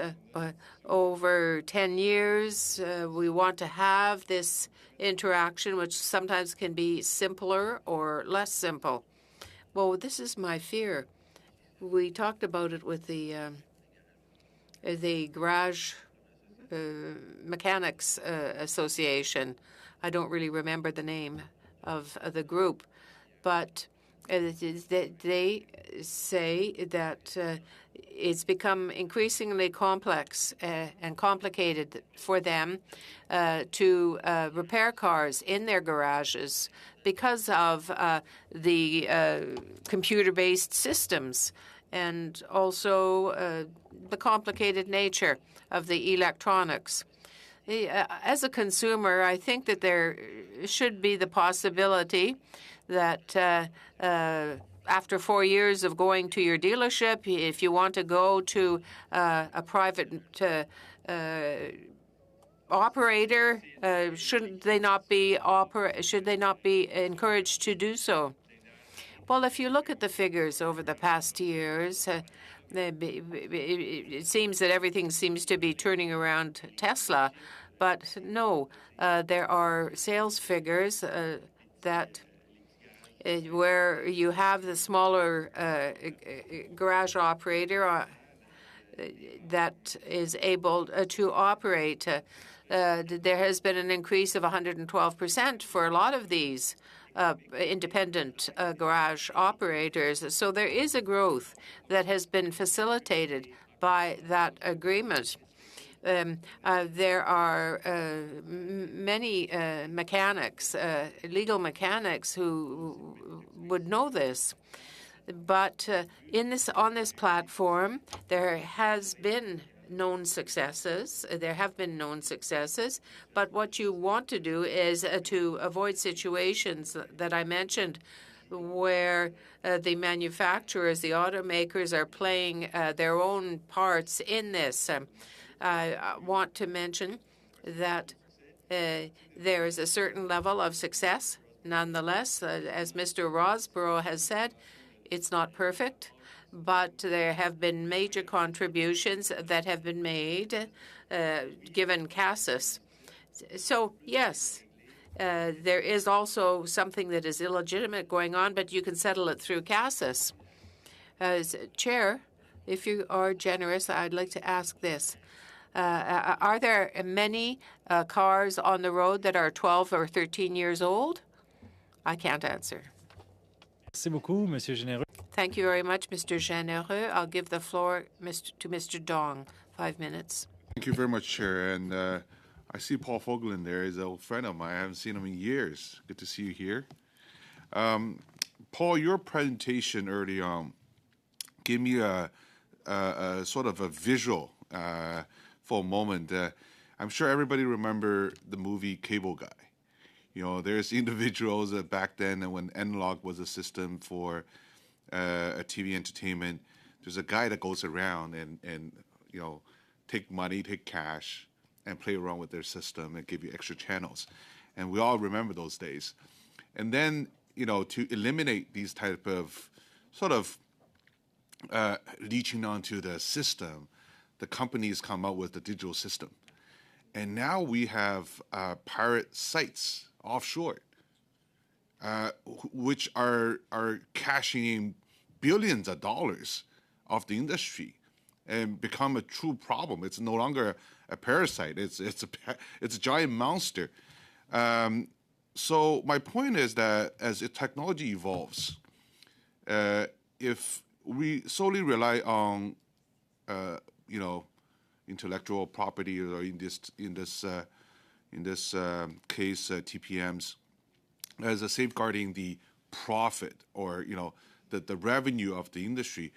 Speaker 2: over 10 years, we want to have this interaction, which sometimes can be simpler or less simple. Well, this is my fear. We talked about it with the garage mechanics association. I don't really remember the name of the group, but they say that it's become increasingly complex and complicated for them to repair cars in their garages because of the computer-based systems and also the complicated nature of the electronics. As a consumer, I think that there should be the possibility that after 4 years of going to your dealership, if you want to go to a private operator, should they not be encouraged to do so? Well, if you look at the figures over the past years, it seems that everything seems to be turning around Tesla, but no, there are sales figures that where you have the smaller garage operator that is able to operate. There has been an increase of 112% for a lot of these independent garage operators. So there is a growth that has been facilitated by that agreement. There are many mechanics, legal mechanics, who would know this. But on this platform, there has been known successes. There have been known successes. But what you want to do is to avoid situations that I mentioned where the manufacturers, the automakers, are playing their own parts in this. I want to mention that there is a certain level of success. Nonetheless, as Mr. Rosborough has said, it's not perfect, but there have been major contributions that have been made given CASIS. So, yes, there is also something that is illegitimate going on, but you can settle it through CASIS. As Chair, if you are generous, I'd like to ask this. Are there many cars on the road that are 12 or 13 years old? I can't answer.
Speaker 1: Merci beaucoup, Monsieur Généreux.
Speaker 2: Thank you very much, Mr. Généreux. I'll give the floor to Mr. Dong. 5 minutes.
Speaker 14: Thank you very much, Chair. And I see Paul Fogelin there. He's an old friend of mine. I haven't seen him in years. Good to see you here. Paul, your presentation early on gave me a sort of a visual for a moment. I'm sure everybody remember the movie Cable Guy. You know, there's individuals back then, and when analog was a system for a TV entertainment, there's a guy that goes around and you know, take money, take cash, and play around with their system and give you extra channels. And we all remember those days. And then, you know, to eliminate these type of sort of reaching onto the system, the companies come up with the digital system. And now we have pirate sites offshore, which are cashing in billions of dollars of the industry and become a true problem. It's no longer a parasite. It's a giant monster. So my point is that as technology evolves, if we solely rely on you know, intellectual property, or in this case TPMs, as a safeguarding the profit, or you know, the revenue of the industry,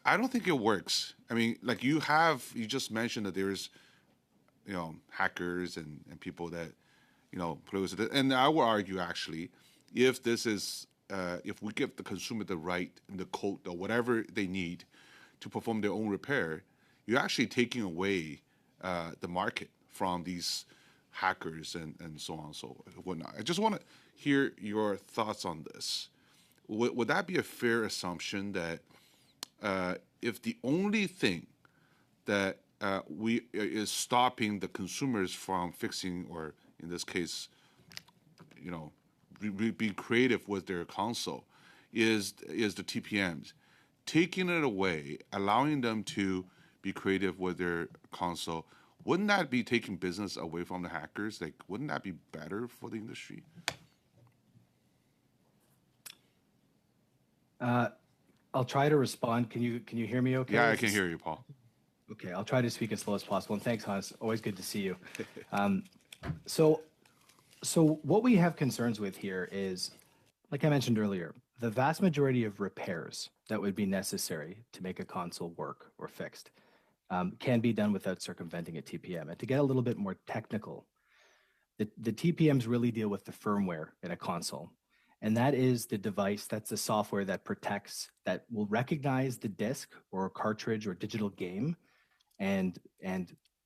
Speaker 14: I don't think it works. I mean, like you just mentioned that there's, you know, hackers and people that, you know, play with it. And I would argue actually, if this is if we give the consumer the right and the code or whatever they need to perform their own repair, you're actually taking away the market from these hackers and so on and so whatnot. I just want to hear your thoughts on this. Would that be a fair assumption that if the only thing that is stopping the consumers from fixing, or in this case, be creative with their console, is the TPMs, taking it away, allowing them to be creative with their console, wouldn't that be taking business away from the hackers? Like, wouldn't that be better for the industry?
Speaker 6: I'll try to respond. Can you hear me okay?
Speaker 14: Yeah, I can hear you, Paul.
Speaker 6: Okay, I'll try to speak as slow as possible. And thanks, Hans. Always good to see you. So what we have concerns with here is, like I mentioned earlier, the vast majority of repairs that would be necessary to make a console work or fixed can be done without circumventing a TPM. And to get a little bit more technical, the TPMs really deal with the firmware in a console. And that is the device, that's the software that protects, that will recognize the disc or cartridge or digital game and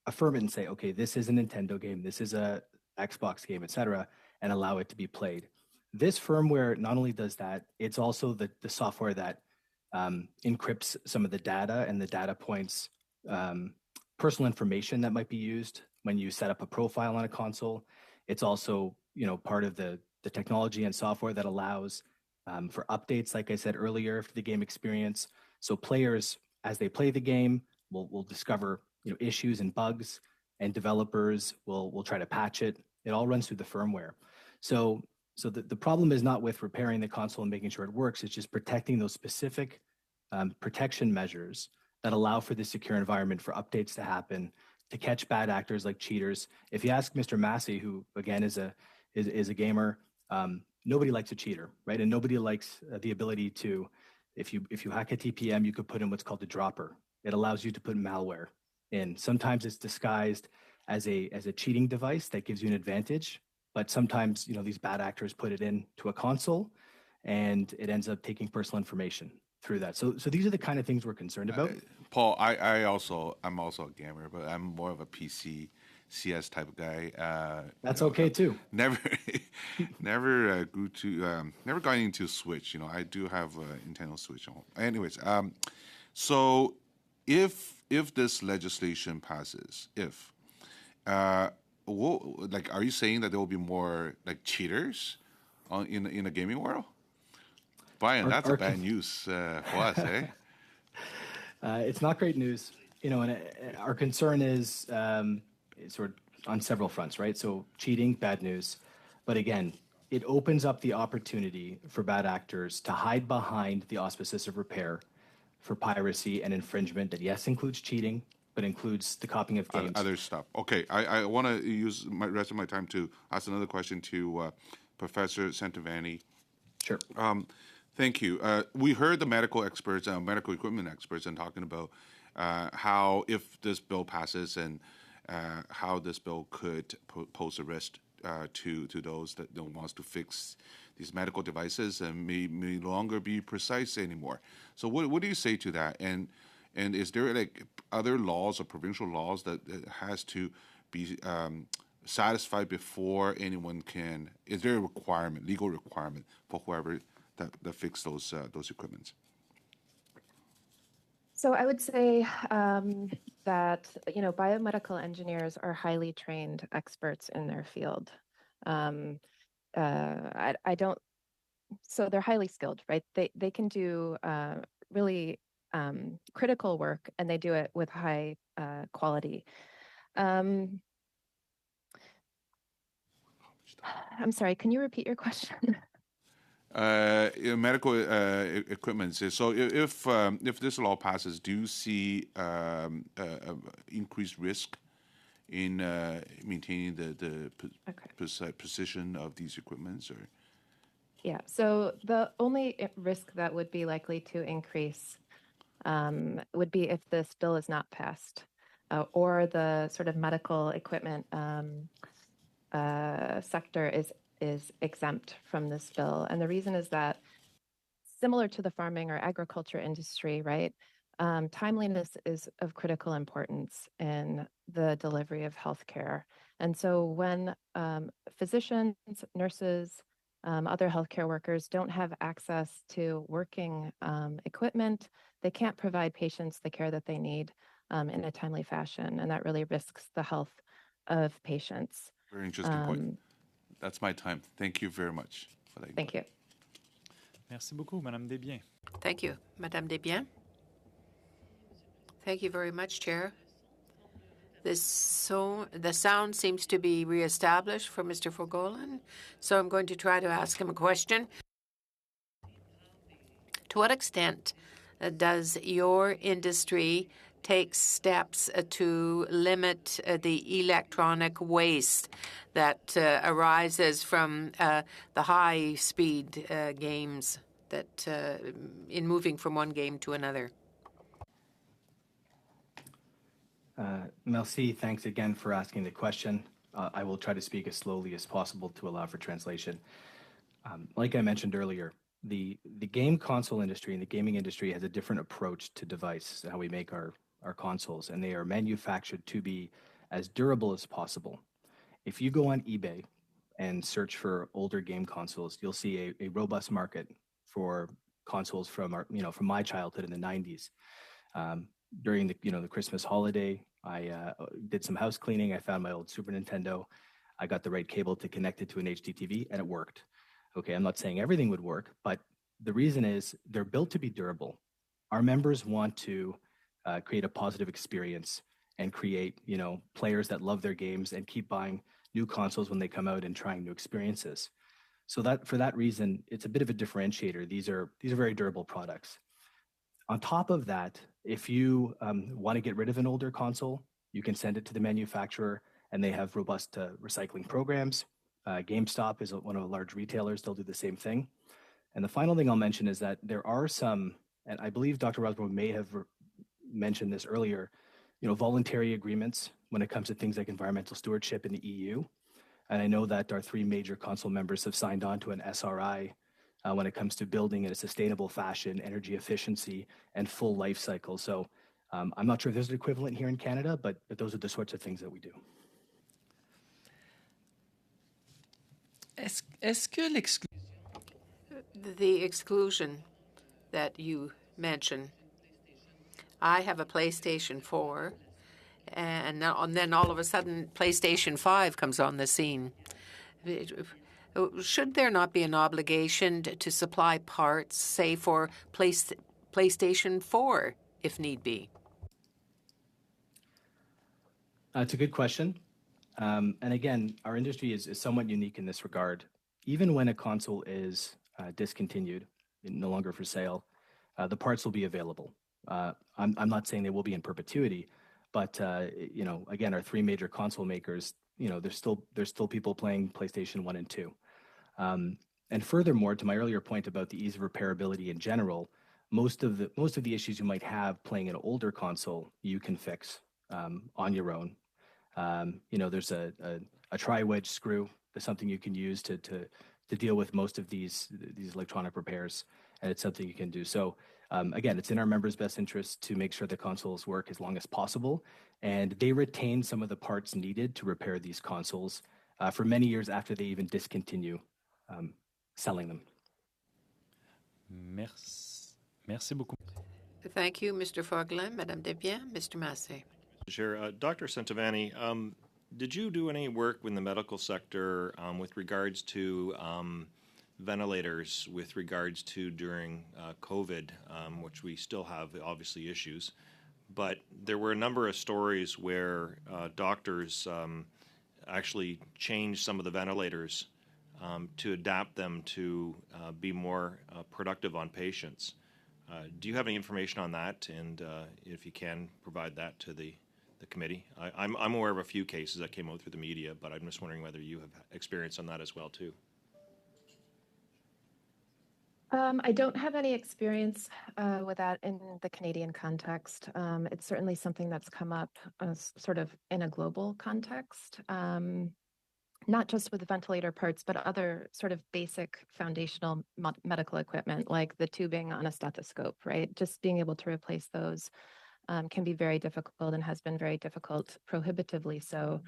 Speaker 6: affirm it and say, okay, this is a Nintendo game, this is a Xbox game, etc., and allow it to be played. This firmware not only does that, it's also the software that encrypts some of the data and the data points, personal information that might be used when you set up a profile on a console. It's also, part of the technology and software that allows for updates, like I said earlier, for the game experience. So players, as they play the game, will discover issues and bugs, and developers will try to patch it. It all runs through the firmware. So the problem is not with repairing the console and making sure it works. It's just protecting those specific protection measures that allow for the secure environment for updates to happen, to catch bad actors like cheaters. If you ask Mr. Massey, who again is a gamer, nobody likes a cheater, right? And nobody likes the ability to, if you hack a TPM, you could put in what's called a dropper. It allows you to put malware in. Sometimes it's disguised as a cheating device that gives you an advantage, but sometimes these bad actors put it into a console, and it ends up taking personal information through that. So these are the kind of things we're concerned about.
Speaker 14: Paul, I'm also a gamer, but I'm more of a PC CS type of guy.
Speaker 6: That's okay too.
Speaker 14: Never got into Switch. I do have a Nintendo Switch at home. Anyways, so if this legislation passes, are you saying that there will be more like cheaters in the gaming world? Brian, that's a bad news for us, eh?
Speaker 6: It's not great news, and our concern is sort of on several fronts, right? So cheating, bad news. But again, it opens up the opportunity for bad actors to hide behind the auspices of repair for piracy and infringement that, yes, includes cheating, but includes the copying of games.
Speaker 14: Other stuff. Okay, I want to use the rest of my time to ask another question to Professor Santovani.
Speaker 6: Sure.
Speaker 14: Thank you. We heard the medical experts, medical equipment experts, and talking about how if this bill passes and how this bill could pose a risk to those that don't want to fix these medical devices and may no longer be precise anymore. So what do you say to that? And is there like other laws or provincial laws that has to be satisfied before anyone can? Is there a requirement, legal requirement for whoever that fix those equipments?
Speaker 3: So I would say that biomedical engineers are highly trained experts in their field. So they're highly skilled, right? They can do really critical work, and they do it with high quality. I'm sorry, can you repeat your question?
Speaker 14: Medical equipment. So if this law passes, do you see increased risk in maintaining the precision of these equipments? Or
Speaker 3: yeah. So the only risk that would be likely to increase would be if this bill is not passed, or the sort of medical equipment sector is exempt from this bill. And the reason is that, similar to the farming or agriculture industry, right, timeliness is of critical importance in the delivery of healthcare. And so when physicians, nurses, other healthcare workers don't have access to working equipment, they can't provide patients the care that they need in a timely fashion. And that really risks the health of patients.
Speaker 14: Very interesting point. That's my time. Thank you very much.
Speaker 3: Thank you.
Speaker 1: Merci beaucoup, Madame Desbiens.
Speaker 2: Thank you, Madame Desbiens. Thank you very much, Chair. The sound seems to be reestablished for Mr. Fogolan, so I'm going to try to ask him a question. To what extent does your industry take steps to limit the electronic waste that arises from the high-speed games that in moving from one game to another?
Speaker 6: Merci. Thanks again for asking the question. I will try to speak as slowly as possible to allow for translation. Like I mentioned earlier, the game console industry and the gaming industry has a different approach to device, how we make our consoles, and they are manufactured to be as durable as possible. If you go on eBay and search for older game consoles, you'll see a robust market for consoles from from my childhood in the 90s. During the Christmas holiday, I did some house cleaning. I found my old Super Nintendo. I got the right cable to connect it to an HDTV, and it worked. Okay, I'm not saying everything would work, but the reason is they're built to be durable. Our members want to create a positive experience and create players that love their games and keep buying new consoles when they come out and trying new experiences. So that for that reason, it's a bit of a differentiator. These are very durable products. On top of that, if you want to get rid of an older console, you can send it to the manufacturer, and they have robust recycling programs. GameStop is one of the large retailers. They'll do the same thing. And the final thing I'll mention is that there are some, and I believe Dr. Rosborough may have mentioned this earlier, voluntary agreements when it comes to things like environmental stewardship in the EU. And I know that our 3 major council members have signed on to an SRI when it comes to building in a sustainable fashion, energy efficiency, and full life cycle. So I'm not sure if there's an equivalent here in Canada, but those are the sorts of things that we do.
Speaker 2: The exclusion that you mentioned, I have a PlayStation 4, and then all of a sudden PlayStation 5 comes on the scene. Should there not be an obligation to supply parts, say, for PlayStation 4, if need be?
Speaker 6: It's a good question. And again, our industry is somewhat unique in this regard. Even when a console is discontinued, no longer for sale, the parts will be available. I'm not saying they will be in perpetuity, but again, our 3 major console makers, there's still people playing PlayStation 1 and 2. And furthermore, to my earlier point about the ease of repairability in general, most of the issues you might have playing an older console, you can fix on your own. There's a tri-wedge screw. That's something you can use to deal with most of these electronic repairs, and it's something you can do. So again, it's in our members' best interest to make sure the consoles work as long as possible, and they retain some of the parts needed to repair these consoles for many years after they even discontinue selling them.
Speaker 1: Merci beaucoup.
Speaker 2: Thank you, Mr. Foglin, Madame Desbiens, Mr. Massé.
Speaker 11: Sure. Dr. Centovani, did you do any work in the medical sector with regards to ventilators, with regards to during COVID, which we still have obviously issues, but there were a number of stories where doctors actually changed some of the ventilators to adapt them to be more productive on patients. Do you have any information on that? And if you can, provide that to the committee. I'm aware of a few cases that came out through the media, but I'm just wondering whether you have experience on that as well, too.
Speaker 3: I don't have any experience with that in the Canadian context. It's certainly something that's come up sort of in a global context. not just with ventilator parts, but other sort of basic foundational medical equipment like the tubing on a stethoscope, right? Just being able to replace those can be very difficult and has been very difficult, prohibitively so,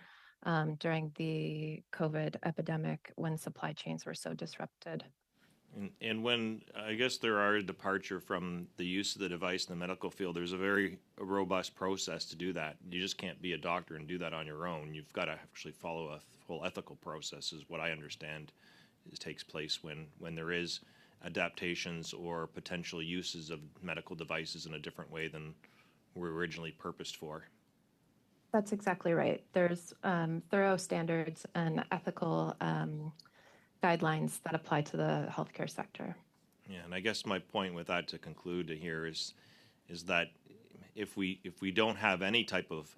Speaker 3: during the COVID epidemic when supply chains were so disrupted.
Speaker 11: And when I guess there are a departure from the use of the device in the medical field, there's a very robust process to do that. You just can't be a doctor and do that on your own. You've got to actually follow a whole ethical process, is what I understand takes place when there is adaptations or potential uses of medical devices in a different way than were originally purposed for.
Speaker 3: That's exactly right. There's thorough standards and ethical guidelines that apply to the healthcare sector.
Speaker 11: Yeah, and I guess my point with that to conclude here is that if we don't have any type of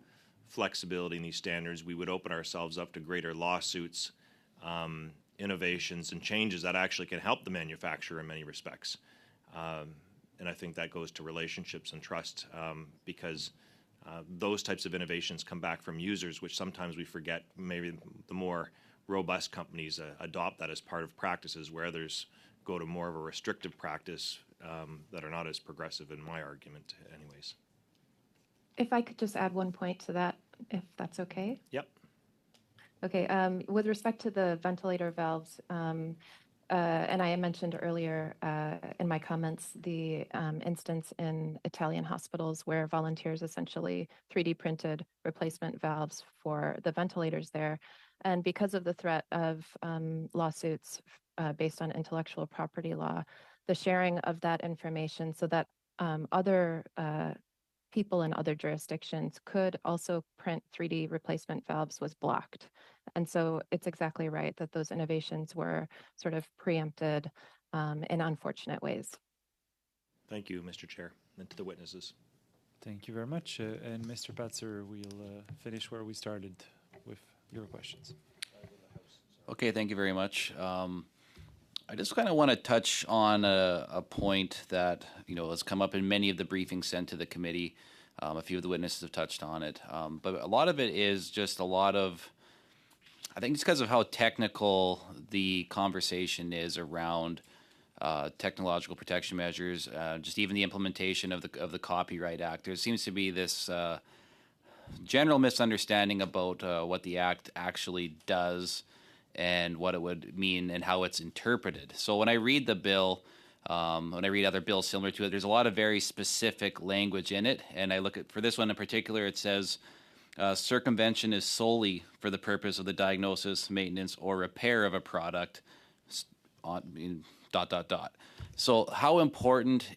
Speaker 11: flexibility in these standards, we would open ourselves up to greater lawsuits, innovations, and changes that actually can help the manufacturer in many respects. And I think that goes to relationships and trust, because those types of innovations come back from users, which sometimes we forget. Maybe the more robust companies adopt that as part of practices, where others go to more of a restrictive practice that are not as progressive, in my argument anyways.
Speaker 3: If I could just add one point to that, if that's okay.
Speaker 11: Yep.
Speaker 3: Okay, with respect to the ventilator valves, and I mentioned earlier in my comments the instance in Italian hospitals where volunteers essentially 3D printed replacement valves for the ventilators there. And because of the threat of lawsuits based on intellectual property law, the sharing of that information so that other people in other jurisdictions could also print 3D replacement valves was blocked. And so it's exactly right that those innovations were sort of preempted in unfortunate ways.
Speaker 11: Thank you, Mr. Chair, and to the witnesses.
Speaker 1: Thank you very much. And Mr. Patzer, we'll finish where we started with your questions.
Speaker 8: Okay, thank you very much. I just kind of want to touch on a point that has come up in many of the briefings sent to the committee. A few of the witnesses have touched on it, but a lot of it is just a lot of, I think, it's because of how technical the conversation is around technological protection measures, just even the implementation of the Copyright Act. There seems to be this general misunderstanding about what the Act actually does and what it would mean and how it's interpreted. So when I read the bill, when I read other bills similar to it, there's a lot of very specific language in it. And I look at, for this one in particular, it says, circumvention is solely for the purpose of the diagnosis, maintenance, or repair of a product, ... So how important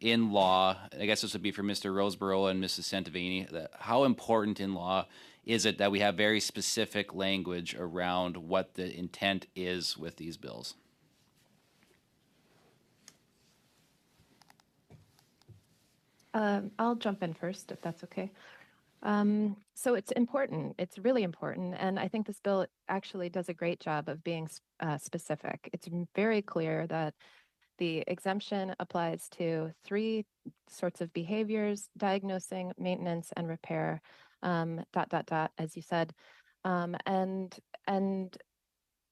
Speaker 8: in law, I guess this would be for Mr. Roseborough and Mrs. Santovini, how important in law is it that we have very specific language around what the intent is with these bills?
Speaker 3: I'll jump in first, if that's okay. So it's important. It's really important. And I think this bill actually does a great job of being specific. It's very clear that the exemption applies to 3 sorts of behaviors: diagnosing, maintenance, and repair, ... as you said. And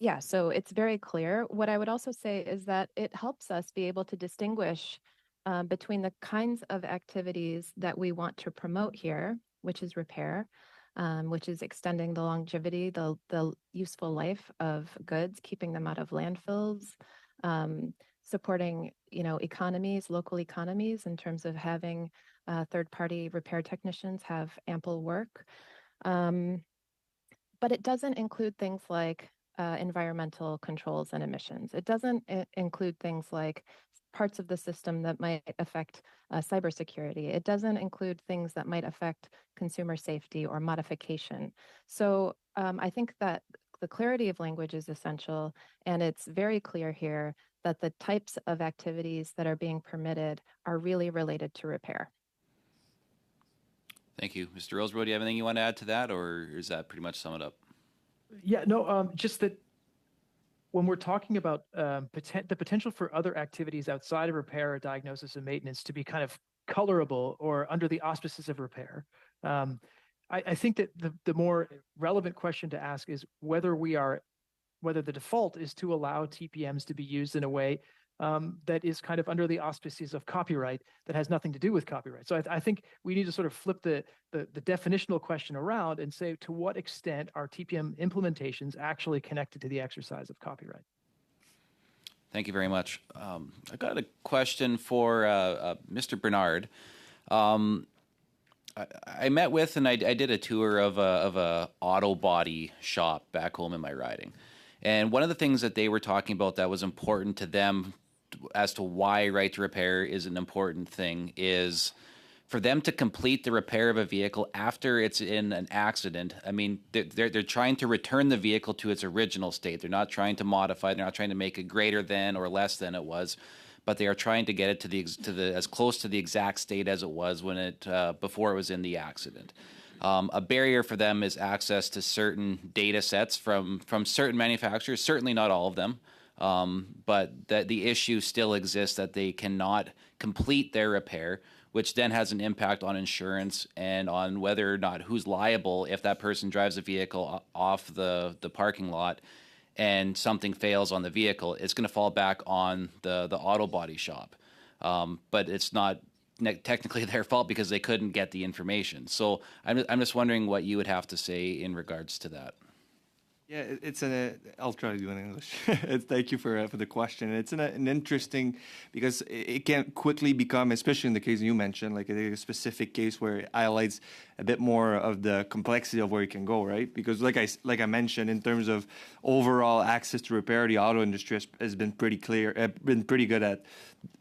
Speaker 3: yeah, so it's very clear. What I would also say is that it helps us be able to distinguish between the kinds of activities that we want to promote here, which is repair, which is extending the longevity, the useful life of goods, keeping them out of landfills, supporting, economies, local economies, in terms of having third-party repair technicians have ample work. But it doesn't include things like environmental controls and emissions. It doesn't include things like parts of the system that might affect cybersecurity. It doesn't include things that might affect consumer safety or modification. So I think that the clarity of language is essential, and it's very clear here that the types of activities that are being permitted are really related to repair.
Speaker 8: Thank you. Mr. Roseborough, do you have anything you want to add to that, or is that pretty much sum it up?
Speaker 4: Yeah, no, just that when we're talking about the potential for other activities outside of repair or diagnosis and maintenance to be kind of colorable or under the auspices of repair, I think that the more relevant question to ask is whether the default is to allow TPMs to be used in a way that is kind of under the auspices of copyright that has nothing to do with copyright. So I think we need to sort of flip the definitional question around and say, to what extent are TPM implementations actually connected to the exercise of copyright?
Speaker 8: Thank you very much. I got a question for Mr. Bernard. I met with and I did a tour of a auto body shop back home in my riding. And one of the things that they were talking about that was important to them as to why right to repair is an important thing is for them to complete the repair of a vehicle after it's in an accident. I mean, they're trying to return the vehicle to its original state. They're not trying to modify. They're not trying to make it greater than or less than it was, but they are trying to get it to the as close to the exact state as it was when it before it was in the accident. A barrier for them is access to certain data sets from certain manufacturers, certainly not all of them, but the issue still exists that they cannot complete their repair, which then has an impact on insurance and on whether or not who's liable if that person drives a vehicle off the parking lot and something fails on the vehicle. It's going to fall back on the auto body shop, but it's not technically their fault because they couldn't get the information. So I'm just wondering what you would have to say in regards to that.
Speaker 5: Yeah, I'll try to do it in English. Thank you for the question. It's an interesting, because it can quickly become, especially in the case you mentioned, like a specific case where it highlights a bit more of the complexity of where you can go, right? Because like I mentioned, in terms of overall access to repair, the auto industry has been pretty good at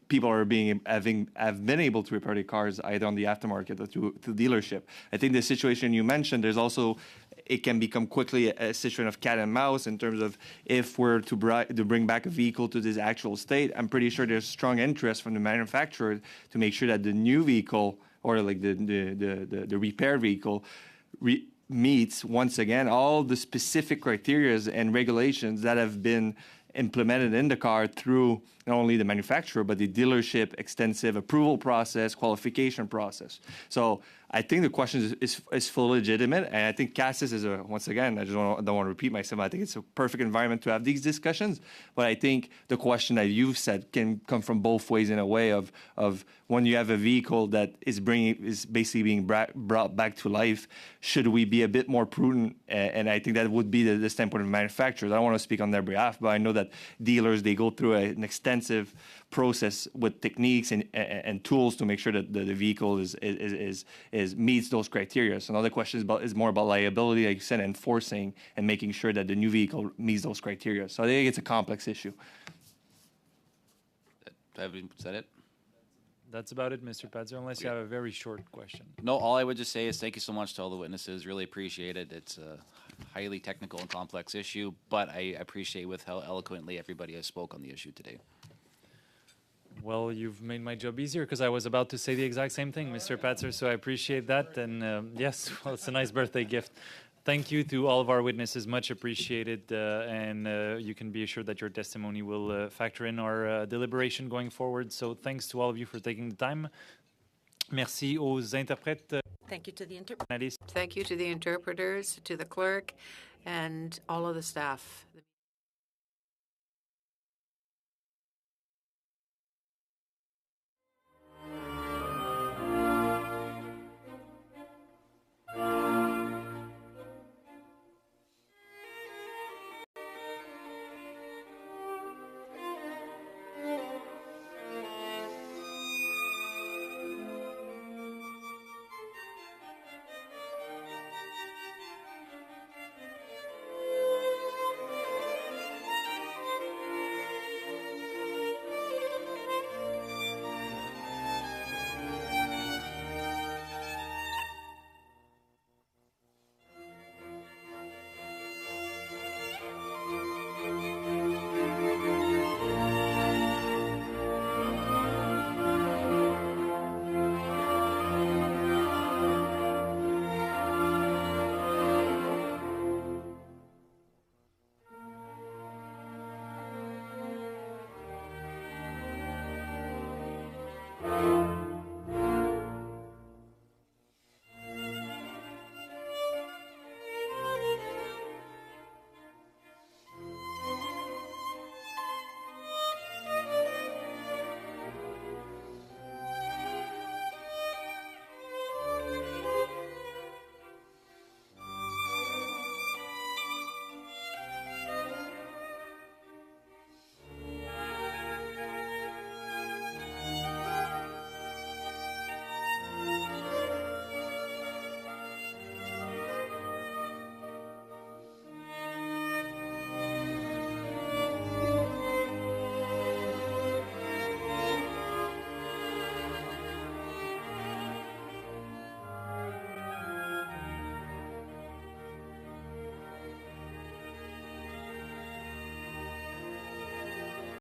Speaker 5: people have been able to repair their cars either on the aftermarket or through dealership. I think the situation you mentioned, it can become quickly a situation of cat and mouse in terms of if we're to bring back a vehicle to this actual state. I'm pretty sure there's strong interest from the manufacturer to make sure that the new vehicle or like the repair vehicle meets once again all the specific criteria and regulations that have been implemented in the car through not only the manufacturer, but the dealership extensive approval process, qualification process. So I think the question is fully legitimate. And I think CASIS is once again, I just don't want to repeat myself. I think it's a perfect environment to have these discussions. But I think the question that you've said can come from both ways in a way of when you have a vehicle that is basically being brought back to life, should we be a bit more prudent? And I think that would be the standpoint of manufacturers. I don't want to speak on their behalf, but I know that dealers, they go through an extensive process with techniques and tools to make sure that the vehicle meets those criteria. So another question is more about liability, like you said, enforcing and making sure that the new vehicle meets those criteria. So I think it's a complex issue.
Speaker 8: Is that it?
Speaker 1: That's about it, Mr. Padzer, unless you have a very short question.
Speaker 8: No, all I would just say is thank you so much to all the witnesses. Really appreciate it. It's a highly technical and complex issue, but I appreciate with how eloquently everybody has spoke on the issue today.
Speaker 1: Well, you've made my job easier because I was about to say the exact same thing, Mr. Patzer, so I appreciate that. And yes, well, it's a nice birthday gift. Thank you to all of our witnesses, much appreciated. And you can be assured that your testimony will factor in our deliberation going forward. So thanks to all of you for taking the time. Merci aux interprètes.
Speaker 2: Thank you to the interpreters, to the clerk, and all of the staff.